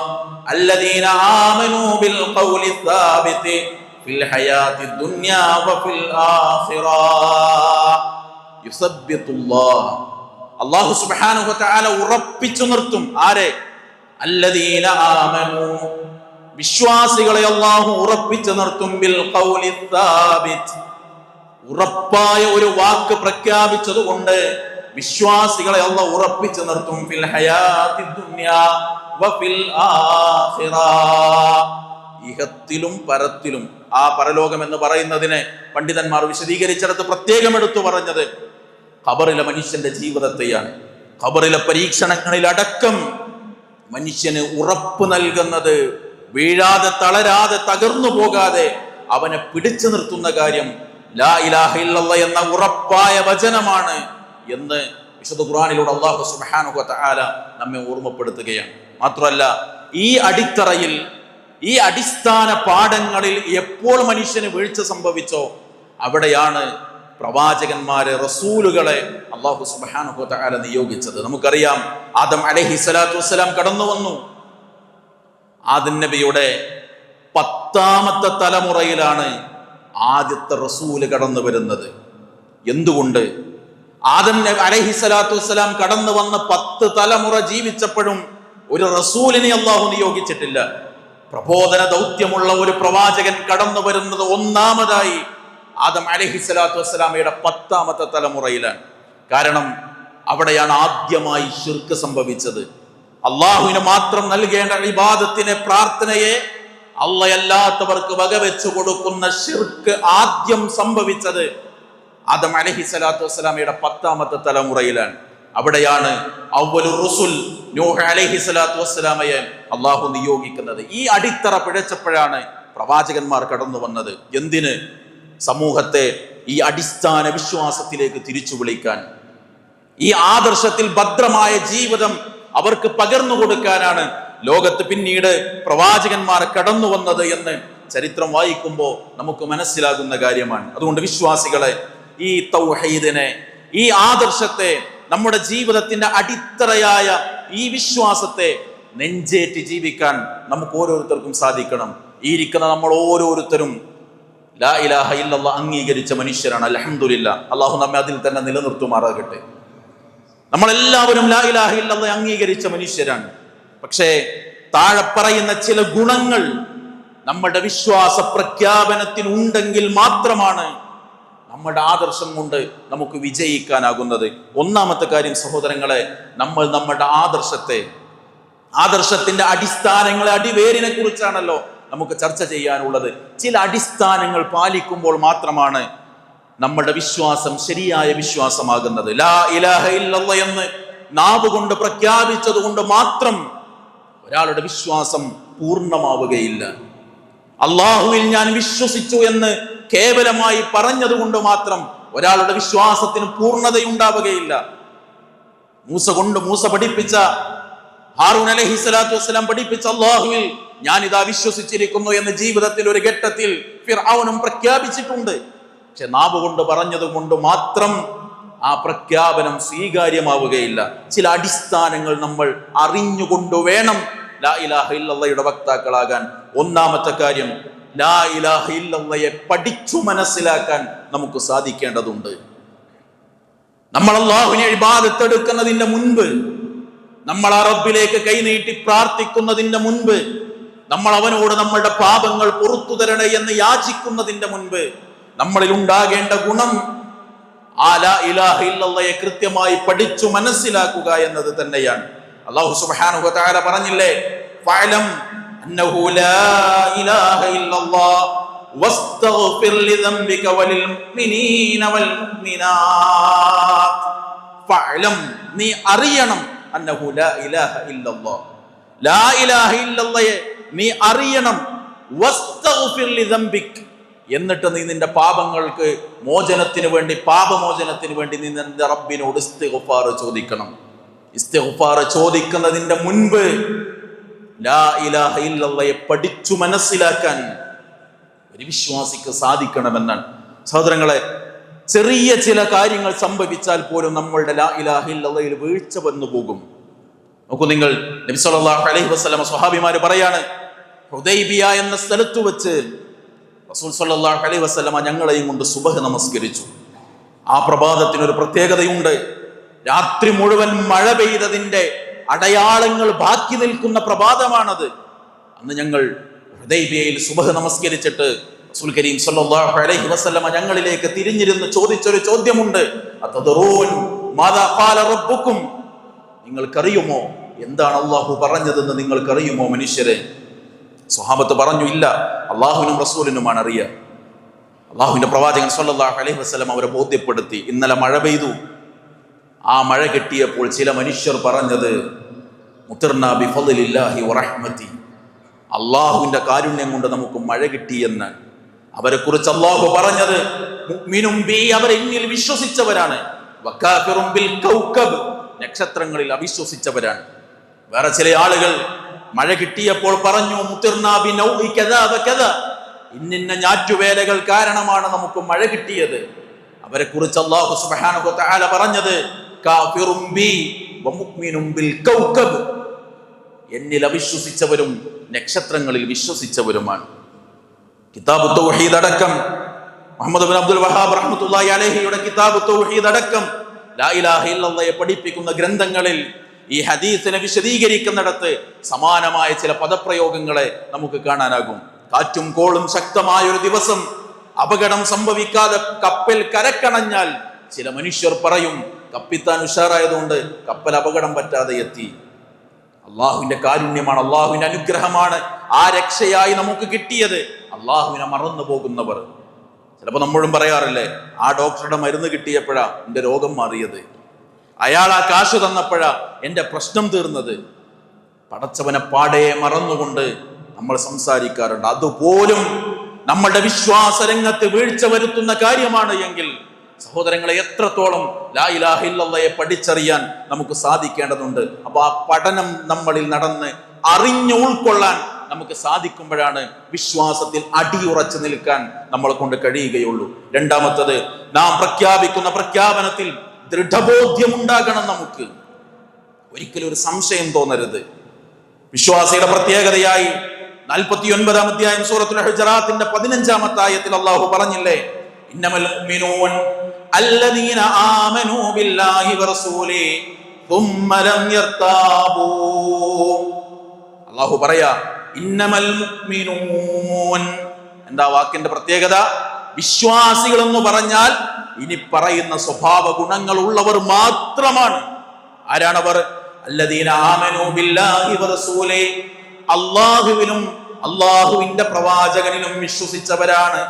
അല്ലദീന ആമനൂ ബിൽ ഖൗലി സാബിതി ഫിൽ ഹയാത്തി ദുനിയാ വ ഫിൽ ആഖിറ. യുസബ്ബിതുല്ലാഹ്, അല്ലാഹു സുബ്ഹാനഹു വ തആല ഉറപ്പിച്ചു നിർത്തും. ആരെ? അല്ലദീന ആമനൂ, വിശ്വാസികളെ അല്ലാഹു ഉറപ്പിച്ചു നിർത്തും. ബിൽ ഖൗലി സാബിത്, ഉറപ്പായ ഒരു വാക്ക് പ്രഖ്യാപിച്ചത് കൊണ്ട് വിശ്വാസികളെ അല്ലാഹു ഉറപ്പിച്ചു നിർത്തും. ഫിൽ ഹയാത്തി ദുനിയാ വ ഫിൽ ആഖിറ, ഇഹത്തിലും പരത്തിലും. ആ പരലോകം എന്ന് പറയുന്നതിനെ പണ്ഡിതന്മാർ വിശദീകരിച്ചിടത്ത് പ്രത്യേകം എടുത്തു പറഞ്ഞത് ഖബറിലെ മനുഷ്യന്റെ ജീവിതത്തെയാണ്. ഖബറിലെ പരീക്ഷണങ്ങളിലടക്കം മനുഷ്യന് ഉറപ്പ് നൽകുന്നത്, വീഴാതെ തളരാതെ തകർന്നു പോകാതെ അവനെ പിടിച്ചു നിർത്തുന്ന കാര്യം ലാ ഇലാഹ ഇല്ലല്ലാഹ് എന്ന ഉറപ്പായ വചനമാണ് എന്ന് വിശുദ്ധ ഖുർആനിലൂടെ അല്ലാഹു സുബ്ഹാനഹു വ തആല നമ്മെ ഓർമ്മപ്പെടുത്തുകയാണ്. മാത്രമല്ല, ഈ അടിത്തറയിൽ, ഈ അടിസ്ഥാന പാഠങ്ങളിൽ എപ്പോൾ മനുഷ്യന് വീഴ്ച സംഭവിച്ചോ അവിടെയാണ് പ്രവാചകന്മാരെ, റസൂലുകളെ അല്ലാഹു സുബ്ഹാനഹു വ തആല നിയോഗിച്ചത്. നമുക്കറിയാം, ആദം അലൈഹിസ്സലാത്തു വസ്സലാം കടന്നു വന്നു. ആദം നബിയുടെ 10ാമത്തെ തലമുറയിലാണ് ആദ്യത്തെ റസൂല് കടന്നു വരുന്നത്. എന്തുകൊണ്ട്? ആദം നബി അലൈഹിസ്സലാത്തു വസ്സലാം കടന്നു വന്ന് 10 തലമുറ ജീവിച്ചപ്പോഴും ഒരു റസൂലിനെ അല്ലാഹു നിയോഗിച്ചിട്ടില്ല. പ്രബോധന ദൗത്യമുള്ള ഒരു പ്രവാചകൻ കടന്നു വരുന്നത് ഒന്നാമതായി ആദം അലൈഹിസ്സലാത്തു വസ്സലാമയുടെ 10ാമത്തെ തലമുറയിലാണ്. കാരണം അവിടെയാണ് ആദ്യമായി ശിർക്ക് സംഭവിച്ചത്. അള്ളാഹുവിന് മാത്രം നൽകേണ്ട ഇബാദത്തിനെ, പ്രാർത്ഥനയെ അല്ലാത്തവർക്ക് വകവെച്ചു കൊടുക്കുന്ന ശിർക്ക് ആദ്യം സംഭവിച്ചത് ആദം അലൈഹിസ്സലാത്തു വസ്സലാമയുടെ 10ാമത്തെ തലമുറയിലാണ്. അവിടെയാണ് അവ്വലുർ റുസുൽ നൂഹ് അലൈഹിസ്സലാത്തു വസ്സലാമയെ അള്ളാഹു നിയോഗിക്കുന്നത്. ഈ അടിത്തറ പിഴച്ചപ്പോഴാണ് പ്രവാചകന്മാർ കടന്നു വന്നത്. എന്തിന്? സമൂഹത്തെ ഈ അടിസ്ഥാന വിശ്വാസത്തിലേക്ക് തിരിച്ചു വിളിക്കാൻ, ഈ ആദർശത്തിൽ ഭദ്രമായ ജീവിതം അവർക്ക് പകർന്നു കൊടുക്കാനാണ് ലോകത്ത് പിന്നീട് പ്രവാചകന്മാർ കടന്നു വന്നത് എന്ന് ചരിത്രം വായിക്കുമ്പോൾ നമുക്ക് മനസ്സിലാകുന്ന കാര്യമാണ്. അതുകൊണ്ട് വിശ്വാസികളെ, ഈ തൗഹീദിനെ, ഈ ആദർശത്തെ, നമ്മുടെ ജീവിതത്തിന്റെ അടിത്തറയായ ഈ വിശ്വാസത്തെ നെഞ്ചേറ്റി ജീവിക്കാൻ നമുക്ക് ഓരോരുത്തർക്കും സാധിക്കണം. ഈ ഇരിക്കുന്ന നമ്മൾ ഓരോരുത്തരും ലാ ഇലാഹ ഇല്ലല്ലാഹ് അംഗീകരിച്ച മനുഷ്യരാണ്. അൽഹംദുലില്ലാഹ്, അല്ലാഹു നമ്മെ അതിൽ തന്നെ നിലനിർത്തുമാറാകട്ടെ. നമ്മളെല്ലാവരും ലാ ഇലാഹ ഇല്ലല്ലാഹ് അംഗീകരിച്ച മനുഷ്യരാണ്. പക്ഷേ താഴെ പറയുന്ന ചില ഗുണങ്ങൾ നമ്മുടെ വിശ്വാസ പ്രഖ്യാപനത്തിൽ ഉണ്ടെങ്കിൽ മാത്രമാണ് നമ്മുടെ ആദർശം കൊണ്ട് നമുക്ക് വിജയിക്കാനാകുന്നത്. ഒന്നാമത്തെ കാര്യം സഹോദരങ്ങളെ, നമ്മൾ നമ്മുടെ ആദർശത്തെ, ആദർശത്തിന്റെ അടിസ്ഥാനങ്ങളെ, അടിവേരിനെ കുറിച്ചാണല്ലോ നമുക്ക് ചർച്ച ചെയ്യാനുള്ളത്. ചില അടിസ്ഥാനങ്ങൾ പാലിക്കുമ്പോൾ മാത്രമാണ് നമ്മുടെ വിശ്വാസം ശരിയായ വിശ്വാസമാകുന്നത്. ലാ ഇലാഹ ഇല്ലല്ലാഹ് എന്ന് നാവ് കൊണ്ട് പ്രഖ്യാപിച്ചത് കൊണ്ട് മാത്രം ഒരാളുടെ വിശ്വാസം പൂർണ്ണമാവുകയില്ല. അള്ളാഹുവിൽ ഞാൻ വിശ്വസിച്ചു എന്ന് കേവലമായി പറഞ്ഞത് കൊണ്ട് മാത്രം ഒരാളുടെ വിശ്വാസത്തിന് പൂർണ്ണതയുണ്ടാവുകയില്ല. മൂസ പഠിപ്പിച്ച, ഹാറൂൻ അലൈഹിസ്സലാത്തു വസ്സലാം പഠിപ്പിച്ച അള്ളാഹുവിൽ ഞാനിതാ വിശ്വസിച്ചിരിക്കുന്നു എന്ന് ജീവിതത്തിൽ ഒരു ഘട്ടത്തിൽ ഫിർഔനും പ്രഖ്യാപിച്ചിട്ടുണ്ട്. പക്ഷെ നാവ് കൊണ്ട് പറഞ്ഞത് കൊണ്ട് മാത്രം ആ പ്രഖ്യാപനം സ്വീകാര്യമാവുകയില്ല. ചില അടിസ്ഥാനങ്ങൾ നമ്മൾ അറിഞ്ഞുകൊണ്ട് വേണം ലാ ഇലാഹ ഇല്ലല്ലാഹയുടെ വക്താക്കളാകാൻ. ഒന്നാമത്തെ കാര്യം, ലാ ഇലാഹ ഇല്ലല്ലാഹയെ പഠിച്ചു മനസ്സിലാക്കാൻ നമുക്ക് സാധിക്കേണ്ടതുണ്ട്. നമ്മൾ അല്ലാഹുവിനെ ഇബാദത്ത് എടുക്കുന്നതിന്റെ മുൻപ്, നമ്മൾ ആ റബ്ബിലേക്ക് കൈനീട്ടി പ്രാർത്ഥിക്കുന്നതിന്റെ മുൻപ്, നമ്മൾ അവനോട് നമ്മളുടെ പാപങ്ങൾ പുറത്തു തരണേ എന്ന് യാചിക്കുന്നതിന്റെ മുൻപ് നമ്മളിൽ ഉണ്ടാകേണ്ട ഗുണം ആ ലാ ഇലാഹ ഇല്ലല്ലാഹയെ കൃത്യമായി പഠിച്ചു മനസ്സിലാക്കുക എന്നത് തന്നെയാണ്. അല്ലാഹു സുബ്ഹാനഹു വ തആല പറഞ്ഞില്ലേ, ഫഅലം അന്നഹു ലാ ഇലാഹ ഇല്ലല്ലാഹ് വസ്തഗ്ഫിർ ലിദംബിക വലിൽ മുഅ്മിനീന വൽ മുഅ്മിനാത്ത്. ഫഅലം, നീ അറിയണം, അന്നഹു ലാ ഇലാഹ ഇല്ലല്ലാഹ്, ലാ ഇലാഹ ഇല്ലല്ലാഹയെ നീ അറിയണം. വസ്തഗ്ഫിർ ലിദംബിക, എന്നിട്ട് നീ നിന്റെ പാപങ്ങൾക്ക് മോചനത്തിന് വേണ്ടി, പാപമോചനത്തിന് വേണ്ടി നീ നിന്റെ റബ്ബിനോട് ഇസ്തിഗ്ഫാർ ചോദിക്കണം. ഇസ്തിഗ്ഫാർ ചോദിക്കുന്നതിന്റെ മുൻപ് ലാ ഇലാഹ ഇല്ലല്ലാഹയെ പഠിച്ചു മനസ്സിലാക്കാൻ ഒരു വിശ്വാസിക്ക് സാധിക്കണമെന്നാണ്. സഹോദരങ്ങളെ, ചെറിയ ചില കാര്യങ്ങൾ സംഭവിച്ചാൽ പോലും നമ്മളുടെ ലാ ഇലാഹ ഇല്ലല്ലാഹയിൽ വീഴ്ച വന്നു പോകും. നോക്കൂ നിങ്ങൾ, നബി സല്ലല്ലാഹു അലൈഹി വസല്ലം സ്വഹാബിമാര് പറയാണ്, ഹുദൈബിയ എന്ന സ്ഥലത്ത് വെച്ച് റസൂൽ സല്ലല്ലാഹു അലൈഹി വസല്ലം ഞങ്ങളെയും കൊണ്ട് സുബഹ് നമസ്കരിച്ചു. ആ പ്രഭാതത്തിനൊരു പ്രത്യേകതയുണ്ട്. രാത്രി മുഴുവൻ മഴ പെയ്തതിന്റെ അടയാളങ്ങൾ ബാക്കി നിൽക്കുന്ന പ്രഭാതമാണത്. അന്ന് ഞങ്ങൾ ഹുദൈബിയയിൽ സുബഹ് നമസ്കരിച്ചിട്ട് റസൂൽ കരീം സല്ലല്ലാഹു അലൈഹി വസല്ലം ഞങ്ങളിലേക്ക് തിരിഞ്ഞിരുന്ന് ചോദിച്ചൊരു ചോദ്യമുണ്ട്. അതദറൂൻ മാദാ ഖാല റബ്ബുക്കും, നിങ്ങൾക്കറിയുമോ എന്താണ് അള്ളാഹു പറഞ്ഞതെന്ന് നിങ്ങൾക്കറിയുമോ മനുഷ്യരെ? സ്വഹാബത്ത് പറഞ്ഞു, ഇല്ല, അള്ളാഹുവിനും റസൂലിനുമാണ് അറിയുക. അള്ളാഹുവിന്റെ പ്രവാചകൻ സല്ലല്ലാഹു അലൈഹി വസല്ലം അവരെ ബോധ്യപ്പെടുത്തി. ഇന്നലെ മഴ പെയ്തു. ആ മഴ കിട്ടിയപ്പോൾ ചില മനുഷ്യർ പറഞ്ഞത്, മുതിർനാ ബിഫളില്ലാഹി വറഹ്മതി, അള്ളാഹുവിന്റെ കാരുണ്യം കൊണ്ട് നമുക്ക് മഴ കിട്ടിയെന്ന്. അവരെ കുറിച്ച് അള്ളാഹു പറഞ്ഞത്, മുഅ്മിനും ബി, അവർ എന്നിൽ വിശ്വസിച്ചവരാണ്, വകാഫിറും ബിൽ കൗകബ്, നക്ഷത്രങ്ങളിൽ അവിശ്വസിച്ചവരാണ്. വേറെ ചില ആളുകൾ മഴ കിട്ടിയപ്പോൾ പറഞ്ഞു, മുതിർനാ ബിനൗഇ കദാ വകദാ, ഇന്നിന്ന ഞാറ്റുവേലകൾ കാരണമാണ് നമുക്ക് മഴ കിട്ടിയത്. അവരെ കുറിച്ച് അല്ലാഹു സുബ്ഹാനഹു വ തആല പറഞ്ഞത്, കാഫിറും ബി വമുഅ്മിനും ബിൽ കൗകബ്, എന്നിൽ അവിശ്വസിച്ചവരും നക്ഷത്രങ്ങളിൽ വിശ്വസിച്ചവരുമാണ്. കിതാബു തൗഹീദ് അടക്കം, മുഹമ്മദ് ഇബ്നു അബ്ദുൽ വഹാബ് റഹ്മത്തുള്ളാഹി അലൈഹിയുടെ കിതാബു തൗഹീദ് അടക്കം ലാ ഇലാഹ ഇല്ലല്ലാഹയെ പഠിപ്പിക്കുന്ന ഗ്രന്ഥങ്ങളിൽ ഈ ഹദീസിനെ വിശദീകരിക്കുന്നിടത്ത് സമാനമായ ചില പദപ്രയോഗങ്ങളെ നമുക്ക് കാണാനാകും. കാറ്റും കോളും ശക്തമായ ഒരു ദിവസം അപകടം സംഭവിക്കാതെ കപ്പൽ കരക്കണഞ്ഞാൽ ചില മനുഷ്യർ പറയും, കപ്പിത്താൻ ഉഷാറായതുകൊണ്ട് കപ്പൽ അപകടം പറ്റാതെ എത്തി. അള്ളാഹുവിന്റെ കാരുണ്യമാണ്, അള്ളാഹുവിന്റെ അനുഗ്രഹമാണ് ആ രക്ഷയായി നമുക്ക് കിട്ടിയത്. അള്ളാഹുവിനെ മറന്നു പോകുന്നവർ, ചിലപ്പോൾ നമ്മളും പറയാറില്ലേ, ആ ഡോക്ടറുടെ മരുന്ന് കിട്ടിയപ്പോഴാ എന്റെ രോഗം മാറിയത്, അയാൾ ആ കാശ് തന്നപ്പോഴാ എന്റെ പ്രശ്നം തീർന്നത്. പടച്ചവനെ പാടെ മറന്നുകൊണ്ട് നമ്മൾ സംസാരിക്കാറുണ്ട്. അതുപോലും നമ്മളുടെ വിശ്വാസ രംഗത്ത് വീഴ്ച വരുത്തുന്ന കാര്യമാണ് എങ്കിൽ സഹോദരങ്ങളെ, എത്രത്തോളം ലാ ഇലാഹ ഇല്ലല്ലാഹയെ പഠിച്ചറിയാൻ നമുക്ക് സാധിക്കേണ്ടതുണ്ട്. അപ്പൊ ആ പഠനം നമ്മളിൽ നടന്ന് അറിഞ്ഞു ഉൾക്കൊള്ളാൻ നമുക്ക് സാധിക്കുമ്പോഴാണ് വിശ്വാസത്തിൽ അടിയുറച്ചു നിൽക്കാൻ നമ്മളെ കൊണ്ട് കഴിയുകയുള്ളൂ. രണ്ടാമത്തത്, നാം പ്രഖ്യാപിക്കുന്ന പ്രഖ്യാപനത്തിൽ ദൃഢബോധ്യം ഉണ്ടാകണം. നമുക്ക് ഒരിക്കലും ഒരു സംശയം തോന്നരുത്. വിശ്വാസിയുടെ പ്രത്യേകതയായി 49-ാം അധ്യായം സൂറത്തുൽ ഹുജറാത്തിന്റെ 15-ാമത്തെ ആയത്തിൽ അല്ലാഹു പറഞ്ഞില്ലേ, ഇന്നമൽ മുഅ്മിനൂൻ അല്ലദീന ആമനൂ ബില്ലാഹി വറസൂലിഹി തുമ്മ ലം യർതാബൂ. അല്ലാഹു പറയാ, ഇന്നമൽ മുഅ്മിനൂൻ. എന്താ വാക്കിന്റെ പ്രത്യേകത? വിശ്വാസികൾ എന്ന് പറഞ്ഞാൽ ഇനി പറയുന്ന സ്വഭാവ ഗുണങ്ങൾ ഉള്ളവർ മാത്രമാണ്. ആരാണവർ? അല്ലദീന ആമനൂ ബില്ലാഹി വറസൂലി, അല്ലാഹുവിലും അല്ലാഹുവിന്റെ പ്രവാചകനിലും വിശ്വസിച്ചവരാണ്.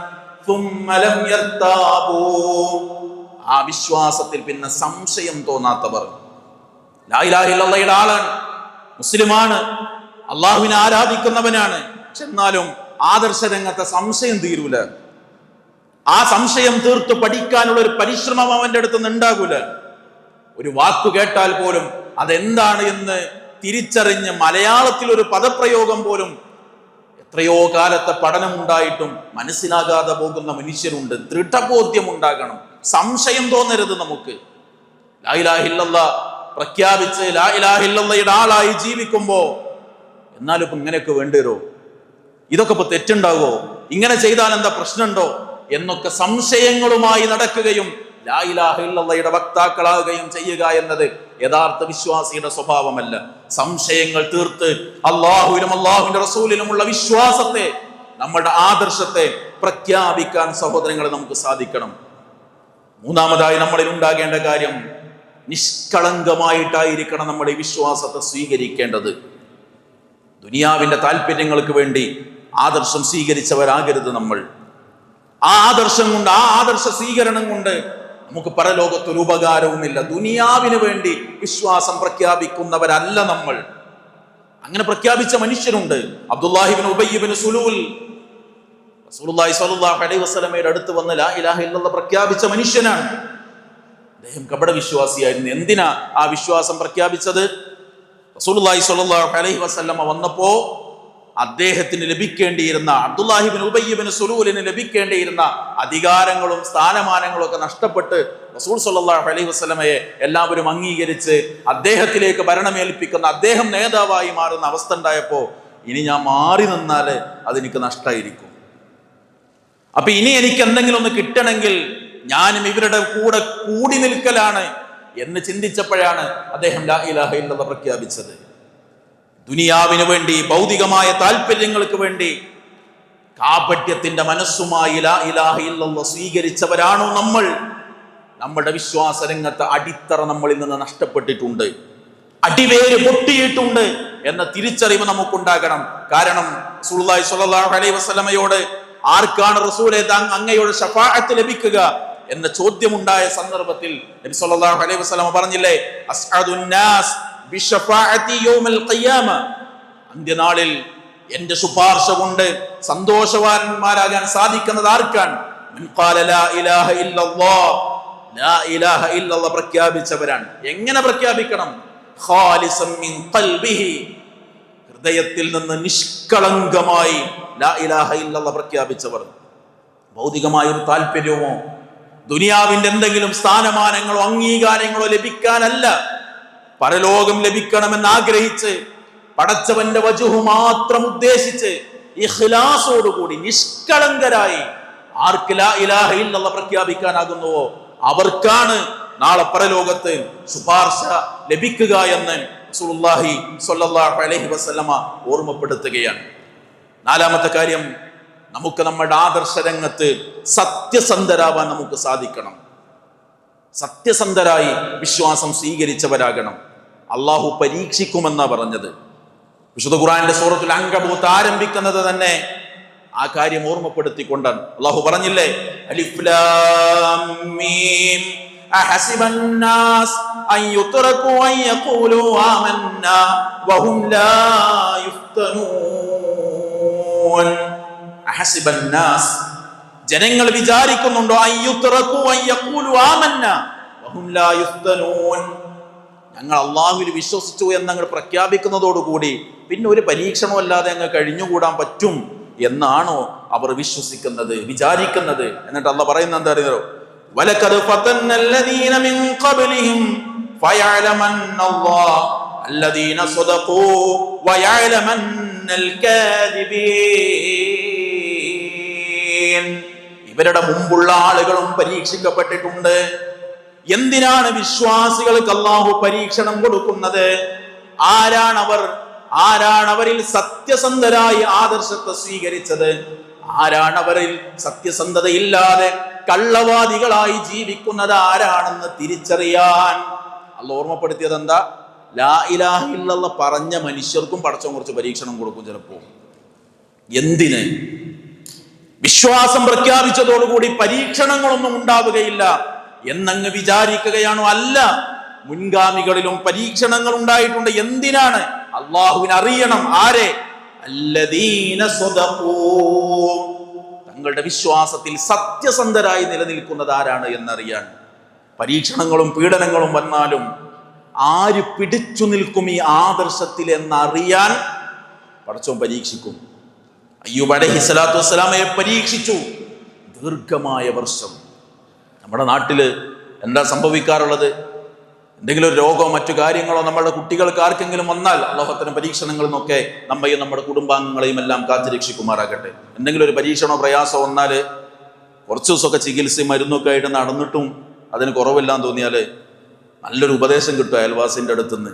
സുമ്മ ലം യർതാബൂ, ആ വിശ്വാസത്തിൽ പിന്നെ സംശയം തോന്നാത്തവർ. ലാ ഇലാഹ ഇല്ലല്ലാഹയുടെ ആളാണ്, മുസ്ലിമാണ്, അള്ളാഹുവിനെ ആരാധിക്കുന്നവനാണ്. എന്നാലും ആദർശ രംഗത്തെ സംശയം തീരൂല. ആ സംശയം തീർത്ത് പഠിക്കാനുള്ള ഒരു പരിശ്രമം അവന്റെ അടുത്ത് നിന്ന് ഉണ്ടാകൂല. ഒരു വാക്കു കേട്ടാൽ പോലും അതെന്താണ് എന്ന് തിരിച്ചറിഞ്ഞ് മലയാളത്തിൽ ഒരു പദപ്രയോഗം പോലും എത്രയോ കാലത്തെ പഠനമുണ്ടായിട്ടും മനസ്സിലാകാതെ പോകുന്ന മനുഷ്യരുണ്ട്. ദൃഢബോധ്യം ഉണ്ടാകണം, സംശയം തോന്നരുത് നമുക്ക്. ലാ ഇലാഹ ഇല്ലല്ലാഹ് പ്രഖ്യാപിച്ച് ലാ ഇലാഹ ഇല്ലല്ലാഹയുടെ ആളായി ജീവിക്കുമ്പോ എന്നാലും ഇപ്പൊ ഇങ്ങനെയൊക്കെ വേണ്ടിവരോ, ഇതൊക്കെ ഇപ്പൊ തെറ്റുണ്ടാവോ, ഇങ്ങനെ ചെയ്താൽ എന്താ പ്രശ്നമുണ്ടോ എന്നൊക്കെ സംശയങ്ങളുമായി നടക്കുകയും ലാ ഇലാഹ ഇല്ലല്ലാഹയുടെ വക്താക്കളാകുകയും ചെയ്യുക എന്നത് യഥാർത്ഥ വിശ്വാസിയുടെ സ്വഭാവമല്ല. സംശയങ്ങൾ തീർത്ത് അള്ളാഹുവിലും അള്ളാഹുവിന്റെ റസൂലിലുമുള്ള വിശ്വാസത്തെ, നമ്മുടെ ആദർശത്തെ പ്രഖ്യാപിക്കാൻ സഹോദരങ്ങളെ നമുക്ക് സാധിക്കണം. മൂന്നാമതായി നമ്മളിൽ ഉണ്ടാകേണ്ട കാര്യം, നിഷ്കളങ്കമായിട്ടായിരിക്കണം നമ്മുടെ ഈ വിശ്വാസത്തെ സ്വീകരിക്കേണ്ടത്. ദുനിയാവിന്റെ താല്പര്യങ്ങൾക്ക് വേണ്ടി ആദർശം സ്വീകരിച്ചവരാകരുത് നമ്മൾ. ആ ആദർശം കൊണ്ട്, ആ ആദർശ സ്വീകരണം കൊണ്ട് നമുക്ക് പരലോകത്തൊരു ഉപകാരവുമില്ല. ദുനിയാവിന് വേണ്ടി വിശ്വാസം പ്രഖ്യാപിക്കുന്നവരല്ല നമ്മൾ. അങ്ങനെ പ്രഖ്യാപിച്ച മനുഷ്യരുണ്ട്. അബ്ദുല്ലാഹി ഇബ്നു ഉബയ്യ് ഇബ്നു സുലൂൽ റസൂലുള്ളാഹി സ്വല്ലല്ലാഹു അലൈഹി വസല്ലമയുടെ അടുത്ത് വന്ന് ലാ ഇലാഹ ഇല്ലല്ലാഹ് പ്രഖ്യാപിച്ച മനുഷ്യനാണ്. അദ്ദേഹം കപട വിശ്വാസിയായിരുന്നു. എന്തിനാ ആ വിശ്വാസം പ്രഖ്യാപിച്ചത്? റസൂലുള്ളാഹി സ്വല്ലല്ലാഹു അലൈഹി വസല്ലമ വന്നപ്പോ അദ്ദേഹത്തിന് ലഭിക്കേണ്ടിയിരുന്ന, അബ്ദുല്ലാഹി ഇബ്നു ഉബയ്യ് ഇബ്നു സുലൂലിന് ലഭിക്കേണ്ടിയിരുന്ന അധികാരങ്ങളും സ്ഥാനമാനങ്ങളും ഒക്കെ നഷ്ടപ്പെട്ട് റസൂൽ സ്വല്ലല്ലാഹു അലൈഹി വസല്ലമയെ എല്ലാവരും അംഗീകരിച്ച് അദ്ദേഹത്തിലേക്ക് ഭരണമേൽപ്പിക്കുന്ന, അദ്ദേഹം നേതാവായി മാറുന്ന അവസ്ഥ ഉണ്ടായപ്പോ ഇനി ഞാൻ മാറി നിന്നാല് അതെനിക്ക് നഷ്ടമായിരിക്കും. അപ്പൊ ഇനി എനിക്ക് എന്തെങ്കിലും ഒന്ന് കിട്ടണമെങ്കിൽ ഞാനും ഇവരുടെ കൂടെ കൂടി നിൽക്കലാണ് എന്ന് ചിന്തിച്ചപ്പോഴാണ് അദ്ദേഹം ലാ ഇലാഹ ഇല്ലല്ലാഹ് പ്രഖ്യാപിച്ചത്. ദുനിയാവിന് വേണ്ടി, ഭൗതികമായ താല്പര്യങ്ങൾക്ക് വേണ്ടി കാപട്യത്തിന്റെ മനസ്സുമായി ലാ ഇലാഹ ഇല്ലല്ലാഹ് സ്വീകരിച്ചവരാണോ നമ്മൾ? നമ്മുടെ വിശ്വാസ രംഗത്തെ അടിത്തറ നമ്മളിൽ നിന്ന് നഷ്ടപ്പെട്ടിട്ടുണ്ട്, അടിവേര് പൊട്ടിയിട്ടുണ്ട് എന്ന തിരിച്ചറിവ് നമുക്കുണ്ടാകണം. കാരണം റസൂലുള്ളാഹി സ്വല്ലല്ലാഹു അലൈഹി വസല്ലമയോട് ആർക്കാണ് റസൂലേ അങ്ങയുടെ ശഫാഅത്ത് ലഭിക്കുക എന്ന ചോദ്യമുണ്ടായ സന്ദർഭത്തിൽ നബി സല്ലല്ലാഹു അലൈഹി വസല്ലമ പറഞ്ഞില്ലേ, അസ്അദുൻ നാസ് ബിശഫാഅതി യൗമൽ ഖിയാമ, അന്ത്യനാളിൽ എന്റെ ശുപാർശ കൊണ്ട് സന്തോഷവാന്മാരാകാൻ സാധിക്കുന്നത് ആർക്കാണ്? മൻ ഖാല ലാ ഇലാഹ ഇല്ലല്ലാഹ്, ലാ ഇലാഹ ഇല്ലല്ലാഹ് പ്രഖ്യാപിച്ചവരാണ്. എങ്ങനെ പ്രഖ്യാപിക്കണം? ഖാലിസൻ മിൻ ഖൽബിഹി, ഹൃദയത്തിൽ നിന്ന് നിഷ്കളങ്കമായി ലാ ഇലാഹ ഇല്ലല്ലാഹ് പ്രഖ്യാപിച്ചവർ. ഭൗതികമായ ഒരു താല്പര്യമോ ദുനിയാവിന്റെ എന്തെങ്കിലും സ്ഥാനമാനങ്ങളോ അംഗീകാരങ്ങളോ ലഭിക്കാനല്ല, പരലോകം ലഭിക്കണമെന്ന് ആഗ്രഹിച്ച് പടച്ചവന്റെ വജുഹു മാത്രം ഉദ്ദേശിച്ച് ഇഖ്ലാസോടുകൂടി നിഷ്കളങ്കരായി ആർക്ക് ലാ ഇലാഹ ഇല്ലല്ലാഹ് പ്രഖ്യാപിക്കാനാകുന്നുവോ അവർക്കാണ് നാളെ പരലോകത്ത് ശുപാർശ ലഭിക്കുക എന്ന് റസൂലുള്ളാഹി സ്വല്ലല്ലാഹു അലൈഹി വസല്ലമ ഓർമ്മപ്പെടുത്തുകയാണ്. നാലാമത്തെ കാര്യം, നമുക്ക് നമ്മുടെ ആദർശ രംഗത്ത് സത്യസന്ധരാവാൻ നമുക്ക് സാധിക്കണം. സത്യസന്ധരായി വിശ്വാസം സ്വീകരിച്ചവരാകണം. അള്ളാഹു പരീക്ഷിക്കുമെന്നാ പറഞ്ഞത്. വിശുദ്ധ ഖുർആനിലെ സൂറത്തുൽ അൻകബൂത്ത് ആരംഭിക്കുന്നത് തന്നെ ആ കാര്യം ഓർമ്മപ്പെടുത്തിക്കൊണ്ടാണ്. അള്ളാഹു പറഞ്ഞില്ലേ, അലിഫ് ലാം മീം അഹസിബൻ നാസ് അൻ യുത്റകൂ അൻ യഖൂലൂ ആമന്നാ വഹും ലാ യുഫ്തനൂൻ. അഹസിബൻ നാസ്, ജനങ്ങൾ വിചാരിക്കുന്നുണ്ടോ, അൻ യുത്റകൂ അൻ യഖൂലൂ ആമന്നാ വഹും ലാ യുഫ്തനൂൻ, ഞങ്ങൾ അള്ളാഹുവിൽ വിശ്വസിച്ചു എന്നങ്ങൾ പ്രഖ്യാപിക്കുന്നതോടുകൂടി പിന്നെ ഒരു പരീക്ഷണമല്ലാതെ അങ്ങ് കഴിഞ്ഞുകൂടാൻ പറ്റും എന്നാണോ അവർ വിശ്വസിക്കുന്നത്, വിചാരിക്കുന്നത്? എന്നിട്ട് അള്ളാഹ് പറയുന്നത് എന്താ അറിയോ? വലഖദ് ഫതന്നല്ലദീന മിൻ ഖബ്ലിഹിം ഫയഅലമന്നല്ലാഹു അല്ലദീന സദഖൂ വയഅലമന്നൽ കാദിബീൻ. ഇവരുടെ മുമ്പുള്ള ആളുകളും പരീക്ഷിക്കപ്പെട്ടിട്ടുണ്ട്. എന്തിനാണ് വിശ്വാസികൾക്ക് അല്ലാഹു പരീക്ഷണം കൊടുക്കുന്നത്? ആരാണ് അവരിൽ സത്യസന്ധരായി ആദർശത്തെ സ്വീകരിച്ചത്? ആരാണ് അവരിൽ സത്യസന്ധതയില്ലാതെ കള്ളവാദികളായി ജീവിക്കുന്നത് ആരാണെന്ന് തിരിച്ചറിയാൻ അല്ലാഹു ഓർമ്മപ്പെടുത്തിയത് എന്താ? ലാ ഇലാഹ ഇല്ലല്ലാഹ് പറഞ്ഞ മനുഷ്യർക്കും പടച്ചോൻ കുറച്ച് പരീക്ഷണം കൊടുക്കും ചിലപ്പോൾ. എന്തിന്? വിശ്വാസം പ്രഖ്യാപിച്ചതോടുകൂടി പരീക്ഷണങ്ങളൊന്നും ഉണ്ടാവുകയില്ല എന്നങ്ങ് വിചാരിക്കുകയാണോ? അല്ല, മുൻഗാമികളിലും പരീക്ഷണങ്ങൾ ഉണ്ടായിട്ടുണ്ട്. എന്തിനാണ്? അള്ളാഹുവിനെ അറിയണം. ആരെ? അല്ലദീന സ്വദഖൂ, തങ്ങളുടെ വിശ്വാസത്തിൽ സത്യസന്ധരായി നിലനിൽക്കുന്നത് ആരാണ് എന്നറിയാൻ. പരീക്ഷണങ്ങളും പീഡനങ്ങളും വന്നാലും ആര് പിടിച്ചു നിൽക്കും ഈ ആദർശത്തിൽ എന്നറിയാൻ പടച്ചോൻ പരീക്ഷിക്കും. അയ്യൂബ് അലൈഹിസ്സലാത്തു വസ്സലാമയെ പരീക്ഷിച്ചു ദീർഘമായ വർഷം. നമ്മുടെ നാട്ടില് എന്താ സംഭവിക്കാറുള്ളത്? എന്തെങ്കിലും ഒരു രോഗമോ മറ്റു കാര്യങ്ങളോ നമ്മളുടെ കുട്ടികൾക്ക് ആർക്കെങ്കിലും വന്നാൽ അല്ലാഹുവിന്റെ പരീക്ഷണങ്ങളിൽ നിന്നൊക്കെ നമ്മയും നമ്മുടെ കുടുംബാംഗങ്ങളെയും എല്ലാം കാത്തുരക്ഷിക്കുമാറാകട്ടെ. എന്തെങ്കിലും ഒരു പരീക്ഷണോ പ്രയാസമോ വന്നാൽ കുറച്ച് ദിവസമൊക്കെ ചികിത്സയും മരുന്നൊക്കെ ആയിട്ട് നടന്നിട്ടും അതിന് കുറവില്ലാന്ന് തോന്നിയാൽ നല്ലൊരു ഉപദേശം കിട്ടും അയൽവാസിൻ്റെ അടുത്തുനിന്ന്.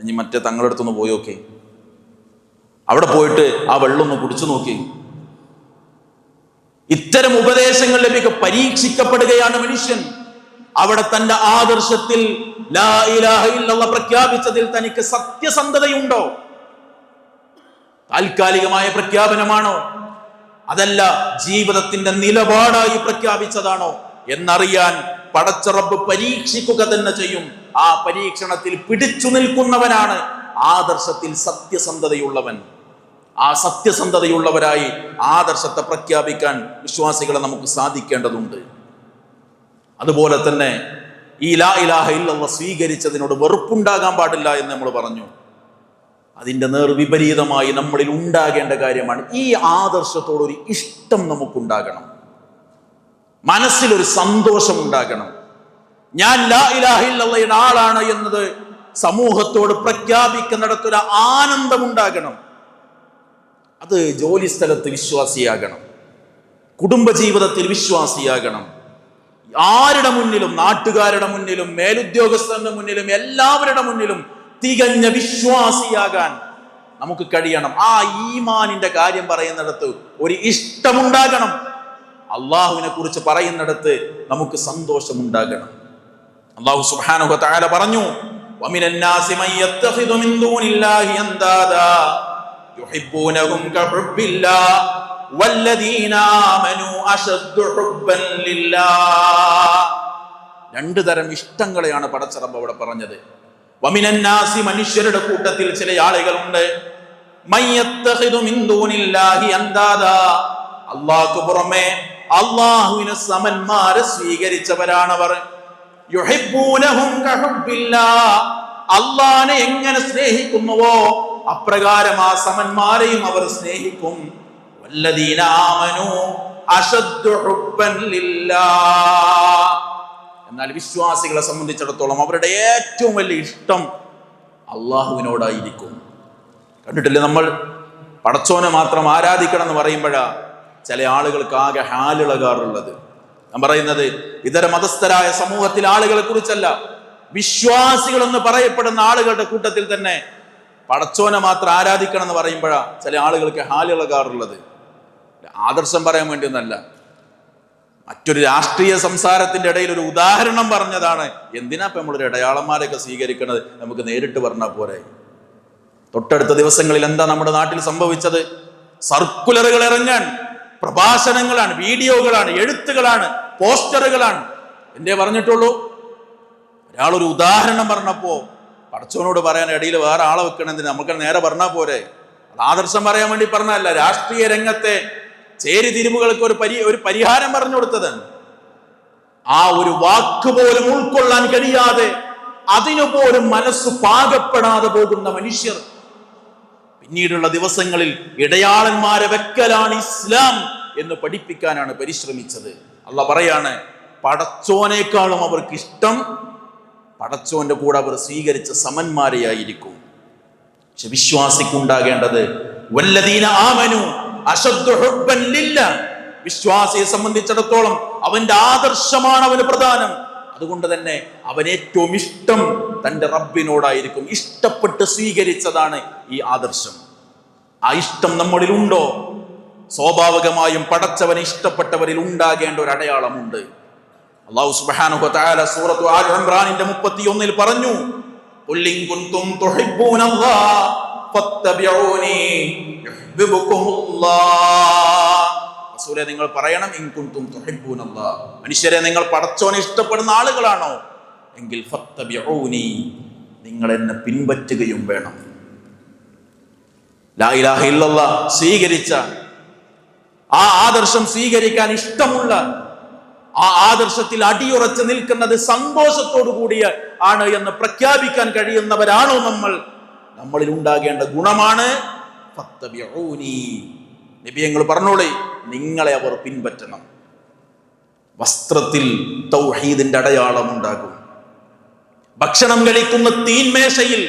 ഇനി മറ്റേ തങ്ങളുടെ അടുത്തൊന്ന് പോയി നോക്കി, അവിടെ പോയിട്ട് ആ വെള്ളം ഒന്ന് കുടിച്ചു നോക്കി. ഇത്തരം ഉപദേശങ്ങൾ ലഭിക്കുക. പരീക്ഷിക്കപ്പെടുകയാണ് മനുഷ്യൻ. അവിടെ തന്റെ ആദർശത്തിൽ ലാ ഇലാഹ ഇല്ലല്ലാഹ് പ്രഖ്യാപിച്ചതിൽ തനിക്ക് സത്യസന്ധതയുണ്ടോ? താൽക്കാലികമായ പ്രഖ്യാപനമാണോ? അതല്ല ജീവിതത്തിന്റെ നിലപാടായി പ്രഖ്യാപിച്ചതാണോ എന്നറിയാൻ പടച്ച റബ്ബ് പരീക്ഷിക്കുക തന്നെ ചെയ്യും. ആ പരീക്ഷണത്തിൽ പിടിച്ചു നിൽക്കുന്നവനാണ് ആദർശത്തിൽ സത്യസന്ധതയുള്ളവൻ. ആ സത്യസന്ധതയുള്ളവരായി ആദർശത്തെ പ്രഖ്യാപിക്കാൻ വിശ്വാസികളെ നമുക്ക് സാധിക്കേണ്ടതുണ്ട്. അതുപോലെ തന്നെ ഈ ലാ ഇലാഹ ഇല്ലല്ലാഹ് സ്വീകരിച്ചതിനോട് വെറുപ്പുണ്ടാകാൻ പാടില്ല എന്ന് നമ്മൾ പറഞ്ഞു. അതിൻ്റെ നേർവിപരീതമായി നമ്മളിൽ ഉണ്ടാകേണ്ട കാര്യമാണ് ഈ ആദർശത്തോടൊരു ഇഷ്ടം നമുക്കുണ്ടാകണം. മനസ്സിലൊരു സന്തോഷം ഉണ്ടാകണം. ഞാൻ ലാ ഇലാഹ ഇല്ലല്ലാഹയുടെ ആളാണ് എന്നത് സമൂഹത്തോട് പ്രഖ്യാപിക്കുന്നിടത്തൊരു ആനന്ദമുണ്ടാകണം. അത് ജോലി സ്ഥലത്ത് വിശ്വാസിയാകണം, കുടുംബജീവിതത്തിൽ വിശ്വാസിയാകണം. ആരുടെ മുന്നിലും, നാട്ടുകാരുടെ മുന്നിലും, മേലുദ്യോഗസ്ഥരുടെ മുന്നിലും, എല്ലാവരുടെ മുന്നിലും തികഞ്ഞ വിശ്വാസിയാകാൻ നമുക്ക് കഴിയണം. ആ ഈമാനിന്റെ കാര്യം പറയുന്നിടത്ത് ഒരു ഇഷ്ടമുണ്ടാകണം. അള്ളാഹുവിനെ കുറിച്ച് പറയുന്നിടത്ത് നമുക്ക് സന്തോഷമുണ്ടാകണം. അള്ളാഹു സുബ്ഹാനഹു വ തആല പറഞ്ഞു, വമിനൻ നാസി മൻ യത്തഖിദു മിൻ ദൂനില്ലാഹി അൻദാദാ യുഹിബ്ബൂനഹും കഹുബ്ബില്ലാഹ് വല്ലദീന ആമനൂ അശദ്ദു ഹുബ്ബൻ ലില്ലാഹ്. രണ്ട് തരം ഇഷ്ടങ്ങളെയാണ് പടച്ച റബ്ബ് അവിടെ പറഞ്ഞത്. വമിനൻ നാസി, മനുഷ്യരുടെ കൂട്ടത്തിൽ ചില ആളുകളുണ്ട്, മൻ യത്തഖിദു മിൻ ദൂനില്ലാഹി അൻദാദാ, അല്ലാഹുവിന് പുറമെ അല്ലാഹുവിനെ സമന്മാരെ സ്വീകരിച്ചവരാണവർ. യുഹിബ്ബൂനഹും കഹുബ്ബില്ലാഹ്, അല്ലാഹുവിനെ എങ്ങനെ സ്നേഹിക്കുന്നുവോ അപ്രകാരം ആ സമന്മാരെയും അവർ സ്നേഹിക്കും. വല്ലദീന ആമനൂ അശദ്ദു ഹുബ്ബൻ ലില്ലാഹ്, എന്നാൽ വിശ്വാസികളെ സംബന്ധിച്ചിടത്തോളം അവരുടെ ഏറ്റവും വലിയ ഇഷ്ടം അള്ളാഹുവിനോടായിരിക്കും. കണ്ടിട്ടില്ലേ, നമ്മൾ പടച്ചോനെ മാത്രം ആരാധിക്കണം എന്ന് പറയുമ്പോഴാ ചില ആളുകൾക്ക് ആകെ ഹാലിളകാറുള്ളത്. ഞാൻ പറയുന്നത് ഇതര മതസ്ഥരായ സമൂഹത്തിലെ ആളുകളെ കുറിച്ചല്ല, വിശ്വാസികൾ എന്ന് പറയപ്പെടുന്ന ആളുകളുടെ കൂട്ടത്തിൽ തന്നെ പടച്ചോനെ മാത്രം ആരാധിക്കണം എന്ന് പറയുമ്പോഴാ ചില ആളുകൾക്ക് ഹാലിളകാറുള്ളത്. ആദർശം പറയാൻ വേണ്ടിയൊന്നല്ല, മറ്റൊരു രാഷ്ട്രീയ സംസാരത്തിന്റെ ഇടയിൽ ഒരു ഉദാഹരണം പറഞ്ഞതാണ്. എന്തിനാ ഇപ്പൊ നമ്മളൊരു ഇടയാളന്മാരെയൊക്കെ സ്വീകരിക്കുന്നത്? നമുക്ക് നേരിട്ട് പറഞ്ഞാൽ പോരെ. തൊട്ടടുത്ത ദിവസങ്ങളിൽ എന്താ നമ്മുടെ നാട്ടിൽ സംഭവിച്ചത്? സർക്കുലറുകൾ ഇറങ്ങാൻ, പ്രഭാഷണങ്ങളാണ്, വീഡിയോകളാണ്, എഴുത്തുകളാണ്, പോസ്റ്ററുകളാണ്. എന്തേ പറഞ്ഞിട്ടുള്ളൂ? ഒരാളൊരു ഉദാഹരണം പറഞ്ഞപ്പോ പടച്ചോനോട് പറയാൻ ഇടയിൽ വേറെ ആളെ വെക്കണമെന്ന് നമുക്ക് നേരെ പറഞ്ഞാൽ പോരെ. അത് ആദർശം പറയാൻ വേണ്ടി പറഞ്ഞല്ല, രാഷ്ട്രീയ രംഗത്തെ ചേരിതിരിവുകൾക്ക് ഒരു പരിഹാരം പറഞ്ഞു കൊടുത്തത്. ആ ഒരു വാക്ക് പോലും ഉൾക്കൊള്ളാൻ കഴിയാതെ, അതിനുപോലും മനസ്സ് പാകപ്പെടാതെ പോകുന്ന മനുഷ്യർ. പിന്നീടുള്ള ദിവസങ്ങളിൽ ഇടയാളന്മാരെ വെക്കലാണ് ഇസ്ലാം എന്ന് പഠിപ്പിക്കാനാണ് പരിശ്രമിച്ചത്. അള്ളാഹ് പറയാണ്, പടച്ചോനേക്കാളും അവർക്ക് ഇഷ്ടം പടച്ചോന്റെ കൂടെ അവർ സ്വീകരിച്ച സമന്മാരെയായിരിക്കും. പക്ഷെ വിശ്വാസിക്കുണ്ടാകേണ്ടത് വല്ലദീന ആമനു അശദ്ദു ഹുബ്ബൻ ലില്ലാഹ്, വിശ്വാസിയെ സംബന്ധിച്ചിടത്തോളം അവന്റെ ആദർശമാണ് അവന് പ്രധാനം. അതുകൊണ്ട് തന്നെ അവൻ ഏറ്റവും ഇഷ്ടം തന്റെ റബ്ബിനോടായിരിക്കും. ഇഷ്ടപ്പെട്ട് സ്വീകരിച്ചതാണ് ഈ ആദർശം. ആ ഇഷ്ടം നമ്മളിൽ ഉണ്ടോ? സ്വാഭാവികമായും പടച്ചവനെ ഇഷ്ടപ്പെട്ടവരിൽ ഉണ്ടാകേണ്ട ഒരു അടയാളമുണ്ട്. അല്ലാഹു സുബ്ഹാനഹു വ തആല സൂറത്തു ആൽ ഇംറാനിന്റെ 31 പറഞ്ഞു, ഖുൽ ഇൻ കുൻതും തുഹിബ്ബൂനല്ലാഹ ഫത്തബിഊനി യുഹിബ്ബുകുമുല്ലാഹ്. റസൂലേ, നിങ്ങൾ പറയണം, ഇൻ കുൻതും തുഹിബ്ബൂനല്ലാഹ, മനുഷ്യരെ നിങ്ങൾ പടച്ചോനെ ഇഷ്ടപ്പെടുന്ന ആളുകളാണോ എങ്കിൽ ഫത്തബിഊനി, നിങ്ങൾ എന്നെ പിൻപറ്റുകയും വേണം. ലാ ഇലാഹ ഇല്ലല്ലാഹ് സ്വീകരിച്ച, ആ ആദർശം സ്വീകരിക്കാൻ ഇഷ്ടമുള്ള, ആ ആദർശത്തിൽ അടിയുറച്ച് നിൽക്കുന്നത് സന്തോഷത്തോടു കൂടിയ ആണ് എന്ന് പ്രഖ്യാപിക്കാൻ കഴിയുന്നവരാണോ നമ്മളിൽ ഉണ്ടാകേണ്ട ഗുണമാണ് ഫത്തബിഊനി. നബിയങ്ങൾ പറഞ്ഞോളെ, നിങ്ങളെ അവർ പിൻപറ്റണം. വസ്ത്രത്തിൽ തൗഹീദിന്റെ അടയാളം ഉണ്ടാകും. ഭക്ഷണം കഴിക്കുന്ന തീൻമേശയിൽ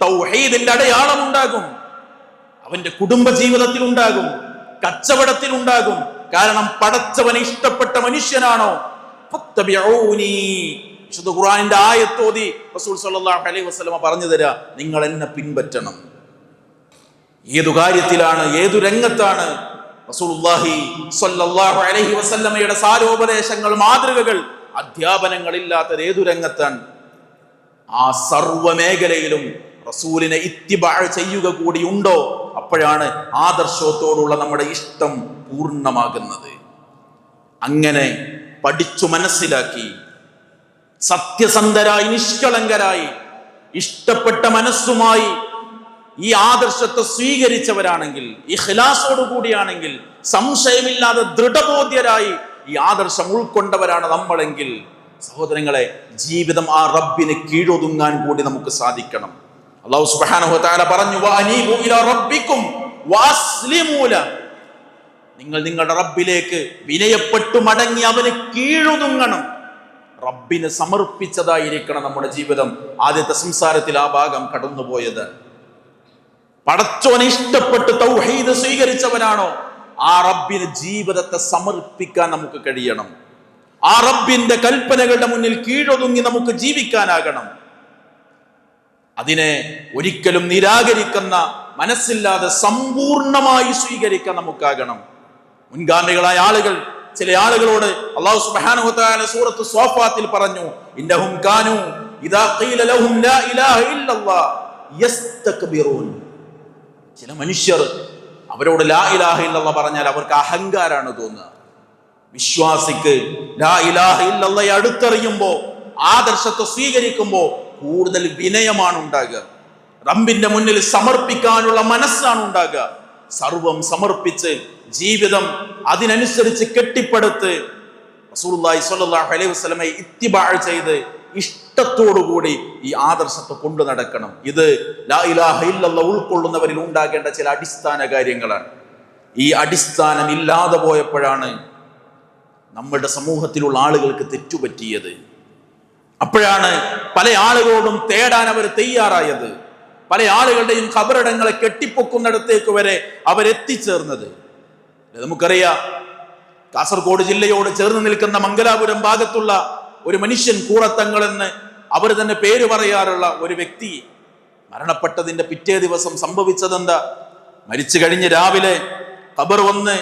തൗഹീദിന്റെ അടയാളം ഉണ്ടാകും. അവന്റെ കുടുംബ ജീവിതത്തിൽ ഉണ്ടാകും, കച്ചവടത്തിൽ ഉണ്ടാകും. കാരണം പടച്ചവനെ ഇഷ്ടപ്പെട്ട മനുഷ്യനാണോ? ഫത്തബിഊനി. വിശുദ്ധ ഖുർആനിന്റെ ആയത്തോതി റസൂൽ സ്വല്ലല്ലാഹു അലൈഹി വസല്ലമ പറഞ്ഞു തരാ, നിങ്ങൾ എന്നെ പിൻപറ്റണം. ഏതു കാര്യത്തിലാണ്, ഏതു രംഗത്താണ് റസൂലുള്ളാഹി സ്വല്ലല്ലാഹു അലൈഹി വസല്ലമയുടെ സാരോപദേശങ്ങൾ, മാതൃകകൾ, അധ്യാപനങ്ങളില്ലാത്തത് ഏതു രംഗത്താണ്? ആ സർവ്വ മേഖലയിലും റസൂലിനെ ഇത്തിബാ ചെയ്യുക കൂടി ഉണ്ടോ, അപ്പോഴാണ് ആദർശത്തോടുള്ള നമ്മുടെ ഇഷ്ടം പൂർണ്ണമാകുന്നത്. അങ്ങനെ പഠിച്ചു മനസ്സിലാക്കി സത്യസന്ധരായി നിഷ്കളങ്കരായി ഇഷ്ടപ്പെട്ട മനസ്സുമായി ഈ ആദർശത്തെ സ്വീകരിച്ചവരാണെങ്കിൽ, ഇഖ്ലാസോടുകൂടിയാണെങ്കിൽ, സംശയമില്ലാതെ ദൃഢബോധ്യരായി ഈ ആദർശം ഉൾക്കൊണ്ടവരാണ് നമ്മളെങ്കിൽ, സഹോദരങ്ങളെ, ജീവിതം ആ റബ്ബിന് കീഴൊതുങ്ങാൻ കൂടി നമുക്ക് സാധിക്കണം. അല്ലാഹു സുബ്ഹാനഹു വ തആല പറഞ്ഞു, വഅനീബു ഇലാ റബ്ബിക്കും വഅസ്ലിമൂ ലഹു, നിങ്ങൾ നിങ്ങളുടെ റബ്ബിലേക്ക് വിനയപ്പെട്ടു മടങ്ങി അവന് കീഴൊതുങ്ങണം. റബ്ബിന് സമർപ്പിച്ചതായിരിക്കണം നമ്മുടെ ജീവിതം. ആദ്യത്തെ സംസാരത്തിൽ ആ ഭാഗം കടന്നുപോയത്. പടച്ചോനെ ഇഷ്ടപ്പെട്ട് തൗഹീദ് സ്വീകരിച്ചവനാണോ, ആ റബ്ബിന് ജീവിതത്തെ സമർപ്പിക്കാൻ നമുക്ക് കഴിയണം. ആ റബ്ബിന്റെ കൽപ്പനകളുടെ മുന്നിൽ കീഴൊതുങ്ങി നമുക്ക് ജീവിക്കാനാകണം. അതിനെ ഒരിക്കലും നിരാകരിക്കുന്ന മനസ്സില്ലാതെ സമ്പൂർണമായി സ്വീകരിക്കാൻ നമുക്കാകണം. മുൻഗാമികളായ ആളുകൾ, ചില ആളുകളോട് അല്ലാഹു സുബ്ഹാനഹു വ തആല സൂറത്ത് സ്വാഫാത്തിൽ പറഞ്ഞു, ഇന്നഹും കാനൂ ഇദാ ഖീല ലഹും ലാ ഇലാഹ ഇല്ലല്ലാഹ് യസ്തക്ബിറൂൻ. ചില മനുഷ്യർ അവരോട് ലാ ഇലാഹ ഇല്ലല്ലാഹ് പറഞ്ഞാൽ അവർക്ക് അഹങ്കാരാണ് തോന്നുക. വിശ്വാസിക്ക് ലാ ഇലാഹ ഇല്ലല്ലാഹ് അടുത്തറിയുമ്പോ, ആദർശത്തെ സ്വീകരിക്കുമ്പോ കൂടുതൽ വിനയമാണ് ഉണ്ടാകുക. റബ്ബിന്റെ മുന്നിൽ സമർപ്പിക്കാനുള്ള മനസ്സാണ് ഉണ്ടാകുക. സർവം സമർപ്പിച്ച് ജീവിതം അതിനനുസരിച്ച് കെട്ടിപ്പടുത്ത് റസൂലുള്ളാഹി സ്വല്ലല്ലാഹു അലൈഹി വസല്ലമയെ ഇത്തിബാ ചെയ്ത് ഇഷ്ടത്തോടുകൂടി ഈ ആദർശത്തെ കൊണ്ടു നടക്കണം. ഇത് ലാ ഇലാഹ ഇല്ലല്ലാഹ് ഉൾക്കൊള്ളുന്നവരിൽ ഉണ്ടാകേണ്ട ചില അടിസ്ഥാന കാര്യങ്ങളാണ്. ഈ അടിസ്ഥാനം ഇല്ലാതെ പോയപ്പോഴാണ് നമ്മുടെ സമൂഹത്തിലുള്ള ആളുകൾക്ക് തെറ്റുപറ്റിയത്. അപ്പോഴാണ് പല ആളുകളോടും തേടാൻ അവർ തയ്യാറായത്. പല ആളുകളുടെയും ഖബറിടങ്ങളെ കെട്ടിപ്പൊക്കുന്നിടത്തേക്ക് വരെ അവരെത്തിച്ചേർന്നത്. നമുക്കറിയാം, കാസർഗോഡ് ജില്ലയോട് ചേർന്ന് നിൽക്കുന്ന മംഗലാപുരം ഭാഗത്തുള്ള ഒരു മനുഷ്യൻ, കൂറത്തങ്ങൾ എന്ന് അവർ തന്നെ പേര് പറയാറുള്ള ഒരു വ്യക്തി, മരണപ്പെട്ടതിന്റെ പിറ്റേ ദിവസം സംഭവിച്ചതെന്താ? മരിച്ചു കഴിഞ്ഞ് രാവിലെ ഖബർ വന്ന്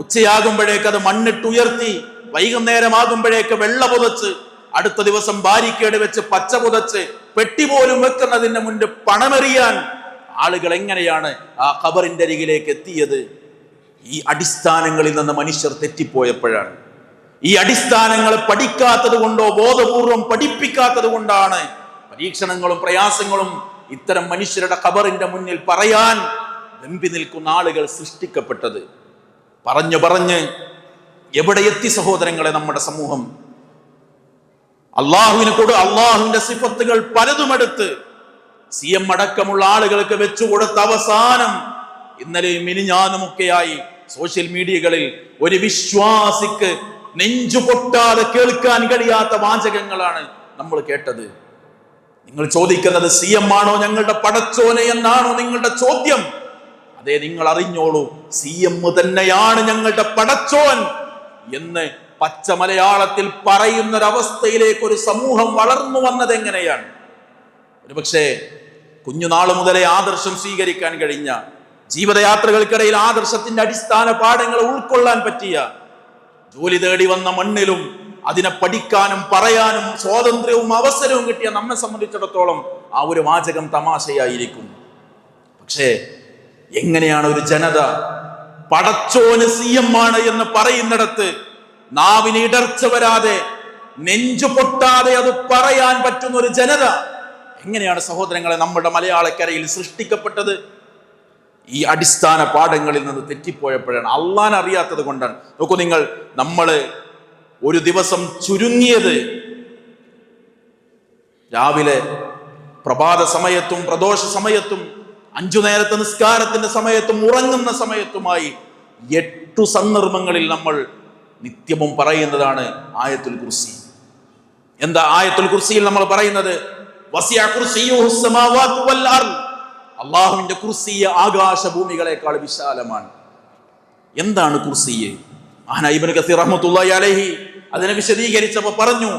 ഉച്ചയാകുമ്പോഴേക്ക് അത് മണ്ണിട്ടുയർത്തി, വൈകുന്നേരമാകുമ്പോഴേക്ക് വെള്ള പുതച്ച്, അടുത്ത ദിവസം ബാരിക്കേഡ് വെച്ച് പച്ച പുതച്ച്, പെട്ടി പോലും വെക്കുന്നതിന് മുൻപ് പണമെറിയാൻ ആളുകൾ എങ്ങനെയാണ് ആ ഖബറിന്റെ അരികിലേക്ക് എത്തിയത്? ഈ അടിസ്ഥാനങ്ങളിൽ നിന്ന് മനുഷ്യർ തെറ്റിപ്പോയപ്പോഴാണ്. ഈ അടിസ്ഥാനങ്ങൾ പഠിക്കാത്തത് കൊണ്ടോ ബോധപൂർവം പഠിപ്പിക്കാത്തത് കൊണ്ടാണ് പരീക്ഷണങ്ങളും പ്രയാസങ്ങളും ഇത്തരം മനുഷ്യരുടെ ഖബറിന്റെ മുന്നിൽ പറയാൻ വെമ്പി നിൽക്കുന്ന ആളുകൾ സൃഷ്ടിക്കപ്പെട്ടത്. പറഞ്ഞു പറഞ്ഞ് എവിടെ എത്തി സഹോദരങ്ങളെ നമ്മുടെ സമൂഹം? അള്ളാഹുവിന്റെ സിഫത്തുകൾ പലതുമെടുത്ത് CM അടക്കമുള്ള ആളുകൾക്ക് വെച്ചുകൊടുത്ത അവസാനം ഇന്നലെയും മിനിഞ്ഞാന്നുമൊക്കെയായി സോഷ്യൽ മീഡിയകളിൽ ഒരു വിശ്വാസിക്ക് നെഞ്ചു പൊട്ടാതെ കേൾക്കാൻ കഴിയാത്ത വാചകങ്ങളാണ് നമ്മൾ കേട്ടത്. നിങ്ങൾ ചോദിക്കുന്നത് CM ആണോ ഞങ്ങളുടെ പടച്ചോനെ എന്നാണോ നിങ്ങളുടെ ചോദ്യം? അതെ, നിങ്ങൾ അറിഞ്ഞോളൂ, CM തന്നെയാണ് ഞങ്ങളുടെ പടച്ചോൻ എന്ന് പച്ച മലയാളത്തിൽ പറയുന്നൊരവസ്ഥയിലേക്ക് ഒരു സമൂഹം വളർന്നു വന്നത് എങ്ങനെയാണ്? ഒരുപക്ഷെ കുഞ്ഞുനാള് മുതലേ ആദർശം സ്വീകരിക്കാൻ കഴിഞ്ഞ, ജീവിതയാത്രകൾക്കിടയിൽ ആദർശത്തിന്റെ അടിസ്ഥാന പാഠങ്ങൾ ഉൾക്കൊള്ളാൻ പറ്റിയ, ജോലി തേടി വന്ന മണ്ണിലും അതിനെ പഠിക്കാനും പറയാനും സ്വാതന്ത്ര്യവും അവസരവും കിട്ടിയ നമ്മെ സംബന്ധിച്ചിടത്തോളം ആ ഒരു വാചകം തമാശയായിരിക്കും. പക്ഷേ എങ്ങനെയാണ് ഒരു ജനത പടച്ചോന് CM ആണ് എന്ന് പറയുന്നിടത്ത് നാവിന് ഇടർച്ച വരാതെ നെഞ്ചു പൊട്ടാതെ അത് പറയാൻ പറ്റുന്ന ഒരു ജനത എങ്ങനെയാണ് സഹോദരങ്ങളെ നമ്മുടെ മലയാളക്കരയിൽ സൃഷ്ടിക്കപ്പെട്ടത്? ഈ അടിസ്ഥാന പാഠങ്ങളിൽ നിന്ന് തെറ്റിപ്പോയപ്പോഴാണ്, അള്ളാൻ അറിയാത്തത് കൊണ്ടാണ്. നോക്കൂ നിങ്ങൾ, നമ്മള് ഒരു ദിവസം ചുരുങ്ങിയത് രാവിലെ പ്രഭാത സമയത്തും പ്രദോഷ സമയത്തും 5 നേരത്തെ നിസ്കാരത്തിന്റെ സമയത്തും ഉറങ്ങുന്ന സമയത്തുമായി 8 സന്ദർഭങ്ങളിൽ നമ്മൾ നിത്യവും പറയുന്നതാണ് ആയത്തുൽ കുർസി. എന്താ ആയത്തുൽ കുർസിയിൽ നമ്മൾ പറയുന്നത്? വസിഅ കുർസിയുഹു സ്സമാവാതു വൽ അർദ്. അല്ലാഹുവിന്റെ കുർസി ആകാശഭൂമികളെക്കാൾ വിശാലമാണ്. എന്താണ് കുർസി? മഹാനായ ഇബ്നു കസീർ റഹ്മത്തുള്ളാഹി അലൈഹി അതിനെ വിശദീകരിച്ചപ്പോൾ പറഞ്ഞു,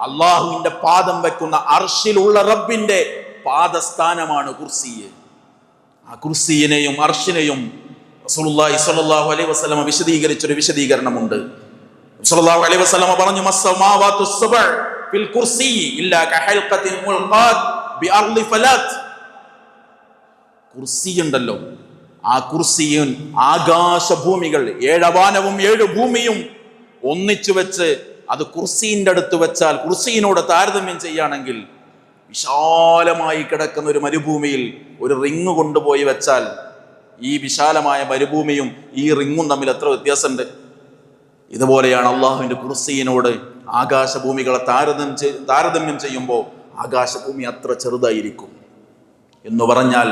അല്ലാഹുവിന്റെ പാദം വെക്കുന്ന അർശിലുള്ള റബ്ബിന്റെ പാദസ്ഥാനമാണ് കുർസി. ആ കുർസിയെയും അർശിനെയും റസൂലുള്ളാഹി സ്വല്ലല്ലാഹു അലൈഹി വസല്ലം വിശദീകരിച്ചൊരു വിശദീകരണമുണ്ട്. സല്ലല്ലാഹു അലൈഹി വസല്ലം പറഞ്ഞു, മസ്സമാവാതു സബഅ ഫിൽ കുർസി ഇല്ലാ കഹൽഖത്തിൻ മുൽഖാത് ബിഅർളി ഫലാത്ത്. കുർസി ഉണ്ടല്ലോ, ആ കുർസിയും ആകാശഭൂമികൾ 7 അവാനവും 7 ഭൂമിയും ഒന്നിച്ചു വെച്ച് അത് കുർസീന്റെ അടുത്ത് വെച്ചാൽ, കുർസീനോട് താരതമ്യം ചെയ്യുകയാണെങ്കിൽ വിശാലമായി കിടക്കുന്ന ഒരു മരുഭൂമിയിൽ ഒരു റിങ് കൊണ്ടുപോയി വെച്ചാൽ ഈ വിശാലമായ മരുഭൂമിയും ഈ റിങ്ങും തമ്മിൽ എത്ര വ്യത്യാസമുണ്ട്? ഇതുപോലെയാണ് അള്ളാഹുവിന്റെ കുർസീനോട് ആകാശഭൂമികളെ താരതമ്യം ചെയ്യുമ്പോൾ ആകാശഭൂമി അത്ര ചെറുതായിരിക്കും എന്ന് പറഞ്ഞാൽ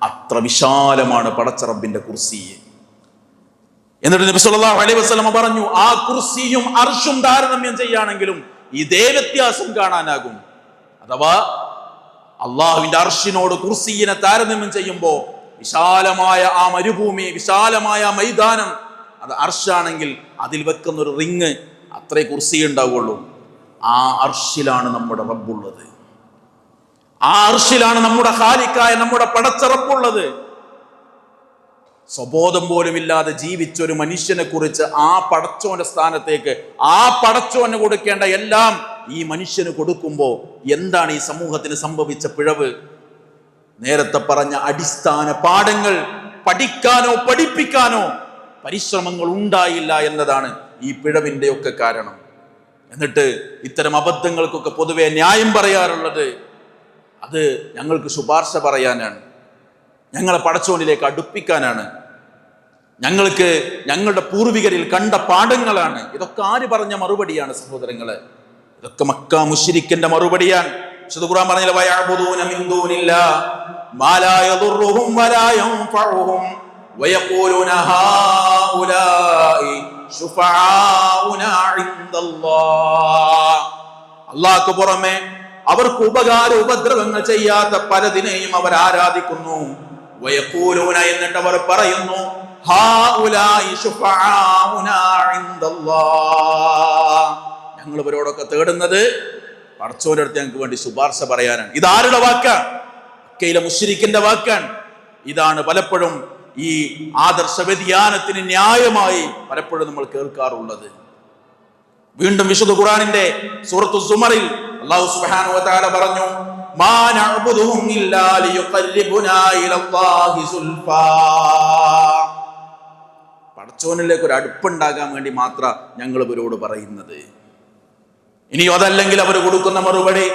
അത്ര വിശാലമാണ് പടച്ച റബ്ബിന്റെ കുർസി. എന്നിട്ട് നബി സല്ലല്ലാഹു അലൈഹി വസല്ലം പറഞ്ഞു, ആ കുർസിയും അർശും താരതമ്യം ചെയ്യുകയാണെങ്കിലും ഇതേ വ്യത്യാസം കാണാനാകും. അഥവാ അള്ളാഹുവിന്റെ അർശിനോട് കുർസിയെ താരതമ്യം ചെയ്യുമ്പോൾ വിശാലമായ ആ മരുഭൂമി, വിശാലമായ മൈതാനം അത് അർശാണെങ്കിൽ അതിൽ വെക്കുന്ന ഒരു റിങ് അത്രേ കുർസി ഉണ്ടാവുള്ളൂ. ആ അർശിലാണ് നമ്മുടെ റബ്ബുള്ളത്. ആ അർശിലാണ് നമ്മുടെ ഖാലിഖായ നമ്മുടെ പടച്ച റബ്ബുള്ളത്. സ്വബോധം പോലും ഇല്ലാതെ ജീവിച്ചൊരു മനുഷ്യനെ കുറിച്ച് ആ പടച്ചോന്റെ സ്ഥാനത്തേക്ക് ആ പടച്ചോന് കൊടുക്കേണ്ട എല്ലാം ഈ മനുഷ്യന് കൊടുക്കുമ്പോൾ എന്താണ് ഈ സമൂഹത്തിന് സംഭവിച്ച പിഴവ്? നേരത്തെ പറഞ്ഞ അടിസ്ഥാന പാഠങ്ങൾ പഠിക്കാനോ പഠിപ്പിക്കാനോ പരിശ്രമങ്ങൾ ഉണ്ടായില്ല എന്നതാണ് ഈ പിഴവിന്റെ ഒക്കെ കാരണം. എന്നിട്ട് ഇത്തരം അബദ്ധങ്ങൾക്കൊക്കെ പൊതുവെ ന്യായം പറയാറുള്ളത് അത് ഞങ്ങൾക്ക് ശുപാർശ പറയാനാണ്, ഞങ്ങളെ പടച്ചോനിലേക്ക് അടുപ്പിക്കാനാണ്, ഞങ്ങൾക്ക് ഞങ്ങളുടെ പൂർവികരിൽ കണ്ട പാഠങ്ങളാണ്. ഇതൊക്കെ ആര് പറഞ്ഞ മറുപടിയാണ് സഹോദരങ്ങളെ? ഇതൊക്കെ മക്ക മുശ്രിക്കിന്റെ മറുപടിയാണ്. വിശുദ്ധ ഖുർആൻ പറഞ്ഞില്ല, വയഅബുദൂന മിൻ ദൂനില്ലാഹി മാ ലാ യദുർറുഹും വലാ യൻഫഉഹും വയഖൂലൂന ഹാഉലാഇ ശുഫആഉനാ ഇൻദല്ലാഹ്. അല്ലാഹുവിന് പുറമെ അവർക്ക് ഉപകാര ഉപദ്രവങ്ങൾ ചെയ്യാത്ത പലതിനെയും അവർ ആരാധിക്കുന്നു. വയഖൂലൂന, എന്നിട്ട് അവർ പറയുന്നു, ഹാഉലാഇ ശുഫആഉനാ ഇൻദല്ലാഹ്, ഞങ്ങൾ ഇവരോടൊക്കെ തേടുന്നത് പടച്ചോന്റെ അടുത്ത് ഞങ്ങൾക്ക് വേണ്ടി ശുപാർശ പറയാനാണ്. ഇതാരുടെ വാക്കാണ്? മക്കയിലെ മുശ്രിക്കിന്റെ വാക്കാണ്. ഇതാണ് പലപ്പോഴും ഈ ആദർശ വ്യതിയാനത്തിന് ന്യായമായി പലപ്പോഴും നമ്മൾ കേൾക്കാറുള്ളത്. വീണ്ടും വിശുദ്ധ ഖുർആനിന്റെ സൂറത്തു സുമറിൽ അല്ലാഹു സുബ്ഹാനഹു വ തആല പറഞ്ഞു, മാ നഅബുദുഹും ഇല്ലാ ലിയുഖർരിബുനാ ഇലല്ലാഹി സുൽഫാ. പടച്ചോനിലേക്ക് ഒരു അടുപ്പുണ്ടാകാൻ വേണ്ടി മാത്രം ഞങ്ങൾ ഇവരോട് പറയുന്നത്. ഇനി അതല്ലെങ്കിൽ അവർ കൊടുക്കുന്ന മറുപടി,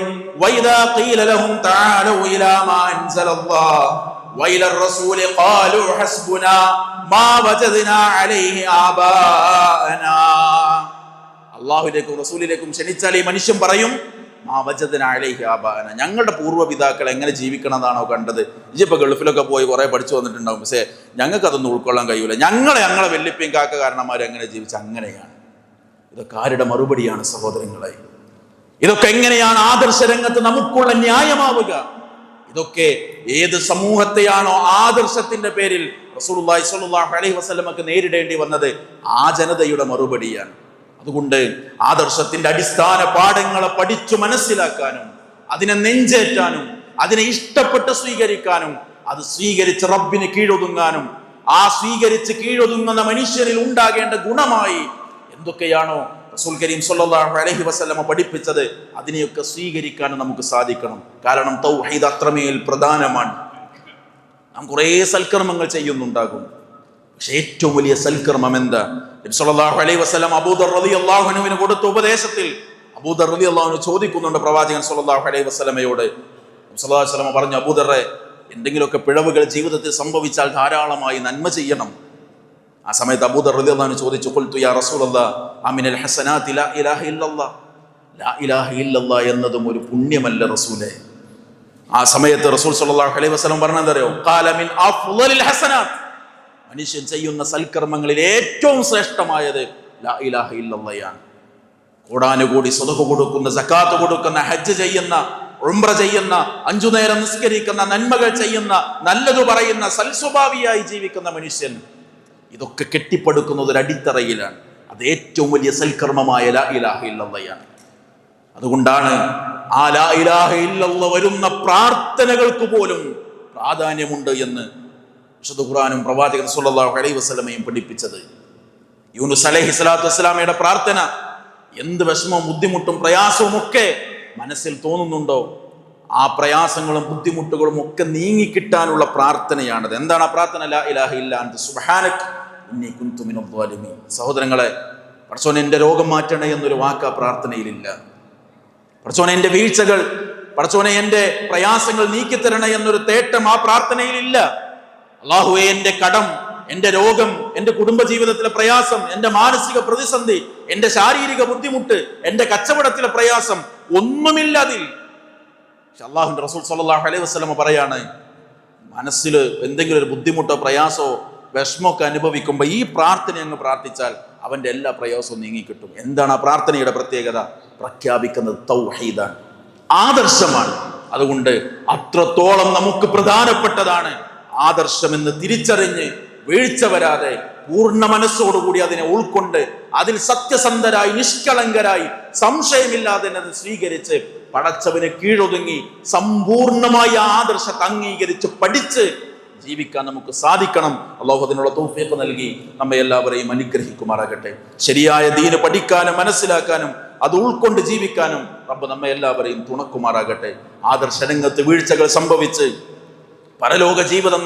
വൈദാ ഖീല ലഹും തആലൂ ഇലാ മാ അൻസലല്ലാഹ് വഇലാ റസൂലി ഖാലൂ ഹസ്ബുനാ മാ വജദ്നാ അലൈഹി ആബാഅനാ. അല്ലാഹുവിലേക്കും റസൂലിലേക്കും ക്ഷണിച്ചാൽ ഈ മനുഷ്യൻ പറയും, മാ വജദ്നാ അലൈഹി ആബാഅനാ, ഞങ്ങളുടെ പൂർവ്വപിതാക്കൾ എങ്ങനെ ജീവിക്കണതാണോ കണ്ടത്. ഇജിപ്പോ ഗൾഫിലൊക്കെ പോയി കുറെ പഠിച്ചു വന്നിട്ടുണ്ടാവും, പക്ഷേ ഞങ്ങൾക്ക് അതൊന്നും ഉൾക്കൊള്ളാൻ കഴിയൂല. ഞങ്ങളെ വല്യപ്പയും കാക്ക കാരണന്മാർ എങ്ങനെ ജീവിച്ച അങ്ങനെയാണ്. ഇതൊക്കെ ആരുടെ മറുപടിയാണ് സഹോദരങ്ങളെ? ഇതൊക്കെ എങ്ങനെയാണ് ആദർശ രംഗത്ത് നമുക്കുള്ള ന്യായമാവുക? ഇതൊക്കെ ഏത് സമൂഹത്തെയാണോ ആദർശത്തിന്റെ പേരിൽ റസൂലുള്ളാഹി സ്വല്ലല്ലാഹു അലൈഹി വസല്ലമക്ക് നേരിടേണ്ടി വന്നത്, ആ ജനതയുടെ മറുപടിയാണ്. അതുകൊണ്ട് ആദർശത്തിന്റെ അടിസ്ഥാന പാഠങ്ങളെ പഠിച്ചു മനസ്സിലാക്കാനും അതിനെ നെഞ്ചേറ്റാനും അതിനെ ഇഷ്ടപ്പെട്ട് സ്വീകരിക്കാനും അത് സ്വീകരിച്ച് റബ്ബിന് കീഴൊതുങ്ങാനും ആ സ്വീകരിച്ച് കീഴൊതുങ്ങുന്ന മനുഷ്യരിൽ ഉണ്ടാകേണ്ട ഗുണമായി എന്തൊക്കെയാണോ റസൂൽ കരീം സ്വല്ലല്ലാഹു അലൈഹി വസല്ലമ പഠിപ്പിച്ചത് അതിനെയൊക്കെ സ്വീകരിക്കാൻ നമുക്ക് സാധിക്കണം. കാരണം തൗഹീദ് അത്രമേൽ പ്രധാനമാണ്. നാം കുറേ സൽക്കർമ്മങ്ങൾ ചെയ്യുന്നുണ്ടാകും, പക്ഷെ ഏറ്റവും വലിയ സൽക്കർമ്മം എന്താ? നബി സല്ലല്ലാഹു അലൈഹി വസല്ലം അബൂദർ റളിയല്ലാഹു അൻഹുവിന് കൊടുത്ത ഉപദേശത്തിൽ അബൂദർ റളിയല്ലാഹു അൻഹു ചോദിക്കുന്നുണ്ട് പ്രവാചകൻ സല്ലല്ലാഹു അലൈഹി വസല്ലമയോട്. നബി സല്ലല്ലാഹു അലൈഹി വസല്ലം പറഞ്ഞു, അബൂദറെ, എന്തെങ്കിലുമൊക്കെ പിഴവുകൾ ജീവിതത്തിൽ സംഭവിച്ചാൽ ധാരാളമായി നന്മ ചെയ്യണം. ആ സമയത്ത് അബൂദർ റളിയല്ലാഹു അൻഹു ചോദിച്ചു, ഖുൽതു യാ റസൂലല്ലാഹ് അമിനൽ ഹസനാതി ലാ ഇലാഹ ഇല്ലല്ലാഹ്, ലാ ഇലാഹ ഇല്ലല്ലാഹ് എന്നതും ഒരു പുണ്യമല്ല റസൂലേ? ആ സമയത്ത് റസൂൽ സല്ലല്ലാഹു അലൈഹി വസല്ലം പറഞ്ഞതറിയോ? ഖാല മിൻ അഫ്ളലിൽ ഹസനാത്ത്, മനുഷ്യൻ ചെയ്യുന്ന സൽക്കർമ്മങ്ങളിൽ ഏറ്റവും ശ്രേഷ്ഠമായത് ലാ ഇലാഹ ഇല്ലല്ലാഹയാണ്. കോടാനുകൂടി സ്വതഖ കൊടുക്കുന്ന, സക്കാത്ത് കൊടുക്കുന്ന, ഹജ്ജ് ചെയ്യുന്ന, ഉംറ ചെയ്യുന്ന, 5 നേരം നിസ്കരിക്കുന്ന, നന്മകൾ ചെയ്യുന്ന, നല്ലതു പറയുന്ന, സൽസ്വഭാവിയായി ജീവിക്കുന്ന മനുഷ്യൻ ഇതൊക്കെ കെട്ടിപ്പടുക്കുന്നത് ഒരു അടിത്തറയിലാണ്. അത് ഏറ്റവും വലിയ സൽക്കർമ്മമായ ലാ ഇലാഹ ഇല്ലല്ലാഹയാണ്. അതുകൊണ്ടാണ് ആ ലാ ഇലാഹ ഇല്ലല്ലാഹ് വരുന്ന പ്രാർത്ഥനകൾക്ക് പോലും പ്രാധാന്യമുണ്ട് എന്ന് വിശുദ്ധ ഖുർആനും പ്രവാചകൻ സല്ലല്ലാഹു അലൈഹി വസല്ലമയും പഠിപ്പിച്ചത്. യൂനുസ് അലൈഹി സ്വലാത്തു വസ്സലാമയുടെ പ്രാർത്ഥന, എന്ത് വിഷമവും ബുദ്ധിമുട്ടും പ്രയാസവും ഒക്കെ മനസ്സിൽ തോന്നുന്നുണ്ടോ, ആ പ്രയാസങ്ങളും ബുദ്ധിമുട്ടുകളും ഒക്കെ നീങ്ങിക്കിട്ടാനുള്ള പ്രാർത്ഥനയാണത്. എന്താണ് ആ പ്രാർത്ഥന? ലാ ഇലാഹ ഇല്ലാ അൻത സുബ്ഹാനക ഇന്നി കുൻതു മിനൽ ളാലിമീൻ. സഹോദരങ്ങളെ, പടച്ചോനെ എൻ്റെ രോഗം മാറ്റണേ എന്നൊരു വാക്ക് ആ പ്രാർത്ഥനയിലില്ല. പടച്ചോനെ എൻ്റെ വീഴ്ചകൾ, പടച്ചോനെ എൻ്റെ പ്രയാസങ്ങൾ നീക്കിത്തരണേ എന്നൊരു തേട്ടം ആ പ്രാർത്ഥനയിലില്ല. അല്ലാഹുവേ, എൻ്റെ കടം, എൻ്റെ രോഗം, എൻ്റെ കുടുംബജീവിതത്തിലെ പ്രയാസം, എൻ്റെ മാനസിക പ്രതിസന്ധി, എൻ്റെ ശാരീരിക ബുദ്ധിമുട്ട്, എൻ്റെ കച്ചവടത്തിലെ പ്രയാസം ഒന്നുമില്ല അതിൽ. അല്ലാഹുവിന്റെ റസൂൽ സല്ലല്ലാഹു അലൈഹി വസല്ലം പറയാണ്, മനസ്സിൽ എന്തെങ്കിലും ഒരു ബുദ്ധിമുട്ടോ പ്രയാസമോ വിഷമമൊക്കെ അനുഭവിക്കുമ്പോൾ ഈ പ്രാർത്ഥന അങ്ങ് പ്രാർത്ഥിച്ചാൽ അവൻ്റെ എല്ലാ പ്രയാസവും നീങ്ങിക്കിട്ടും. എന്താണ് ആ പ്രാർത്ഥനയുടെ പ്രത്യേകത? പ്രഖ്യാപിക്കുന്നത് തൗഹീദാണ്, ആദർശമാണ്. അതുകൊണ്ട് അത്രത്തോളം നമുക്ക് പ്രധാനപ്പെട്ടതാണ് ആദർശമെന്ന് തിരിച്ചറിഞ്ഞ് വീഴ്ച വരാതെ പൂർണ്ണ മനസ്സോടുകൂടി അതിനെ ഉൾക്കൊണ്ട് അതിൽ സത്യസന്ധരായി, നിഷ്കളങ്കരായി, സംശയമില്ലാതെ അത് സ്വീകരിച്ച് പടച്ചവന് കീഴൊതുങ്ങി സമ്പൂർണമായി ആദർശത്തെ അംഗീകരിച്ച് പഠിച്ച് ജീവിക്കാൻ നമുക്ക് സാധിക്കണം. അല്ലാഹു അതിനുള്ള തൗഫീഖ് നൽകി നമ്മെ എല്ലാവരെയും അനുഗ്രഹിക്കുമാറാകട്ടെ. ശരിയായ ദീന് പഠിക്കാനും മനസ്സിലാക്കാനും അത് ഉൾക്കൊണ്ട് ജീവിക്കാനും റബ്ബ് നമ്മെ എല്ലാവരെയും തുണക്കുമാറാകട്ടെ. ആദർശ രംഗത്ത് വീഴ്ചകൾ സംഭവിച്ച് പരലോക ജീവിതം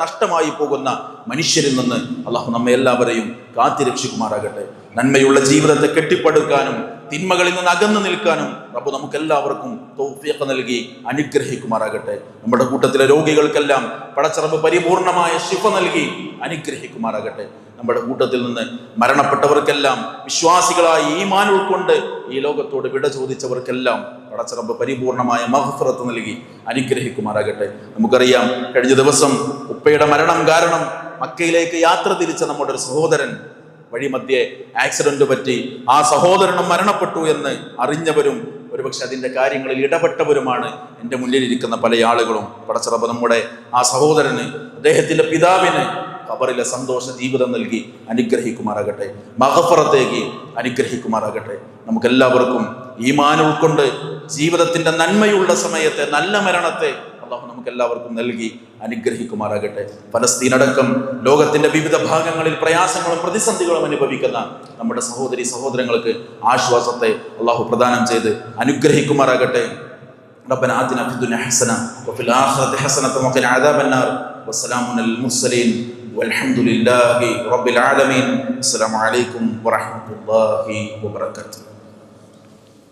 നഷ്ടമായി പോകുന്ന മനുഷ്യരിൽ നിന്ന് അല്ലാഹു നമ്മെ എല്ലാവരെയും കാത്തിരക്ഷിക്കുമാറാകട്ടെ. നന്മയുള്ള ജീവിതത്തെ കെട്ടിപ്പടുക്കാനും തിന്മകളിൽ നിന്ന് അകന്നു നിൽക്കാനും റബ്ബ് നമുക്ക് എല്ലാവർക്കും തൗഫീഖ് നൽകി അനുഗ്രഹിക്കുമാറാകട്ടെ. നമ്മുടെ കൂട്ടത്തിലെ രോഗികൾക്കെല്ലാം പടച്ച റബ്ബ് പരിപൂർണമായ ശിഫ നൽകി അനുഗ്രഹിക്കുമാറാകട്ടെ. നമ്മുടെ കൂട്ടത്തിൽ നിന്ന് മരണപ്പെട്ടവർക്കെല്ലാം വിശ്വാസികളായി ഈമാൻ ഉൾക്കൊണ്ട് ഈ ലോകത്തോട് വിട ചോദിച്ചവർക്കെല്ലാം പടച്ച റബ്ബ് പരിപൂർണമായ മഗ്ഫിറത്ത് നൽകി അനുഗ്രഹിക്കുമാറാകട്ടെ. നമുക്കറിയാം, കഴിഞ്ഞ ദിവസം ഉപ്പയുടെ മരണം കാരണം മക്കയിലേക്ക് യാത്ര തിരിച്ച നമ്മുടെ ഒരു സഹോദരൻ വഴിമധ്യേ ആക്സിഡന്റ് പറ്റി ആ സഹോദരനും മരണപ്പെട്ടു എന്ന് അറിഞ്ഞവരും ഒരുപക്ഷെ അതിൻ്റെ കാര്യങ്ങളിൽ ഇടപെട്ടവരുമാണ് എൻ്റെ മുന്നിലിരിക്കുന്ന പല ആളുകളും. പടച്ച റബ്ബ് നമ്മുടെ ആ സഹോദരന്, അദ്ദേഹത്തിൻ്റെ പിതാവിന് ഖബറിലെ സന്തോഷ ജീവിതം നൽകി അനുഗ്രഹിക്കുമാറാകട്ടെ, മഗ്ഫിറത്തേക്ക് അനുഗ്രഹിക്കുമാറാകട്ടെ. നമുക്കെല്ലാവർക്കും ഈമാൻ ഉൾക്കൊണ്ട് ജീവിതത്തിൻ്റെ നന്മയുള്ള സമയത്തെ, നല്ല മരണത്തെ അല്ലാഹു നമുക്കെല്ലാവർക്കും നൽകി അനുഗ്രഹിക്കുമാറാകട്ടെ. ഫലസ്തീൻ അടക്കം ലോകത്തിന്റെ വിവിധ ഭാഗങ്ങളിൽ പ്രയാസങ്ങളും പ്രതിസന്ധികളും അനുഭവിക്കുന്ന നമ്മുടെ സഹോദരി സഹോദരങ്ങൾക്ക് ആശ്വാസത്തെ അല്ലാഹു പ്രദാനം ചെയ്ത് അനുഗ്രഹിക്കുമാറാകട്ടെ. റബ്ബനാ ആതിനാ ഫിദ്ദുനിയ ഹസന വഫിൽ ആഖിറതി ഹസനത വഖിനാ അദാബന്നാർ. വസ്സലാമുൻ അലൽ മുർസലീൻ വൽഹംദുലില്ലാഹി റബ്ബിൽ ആലമീൻ. അസ്സലാമു അലൈക്കും വറഹ്മത്തുള്ളാഹി വബറകാതുഹു.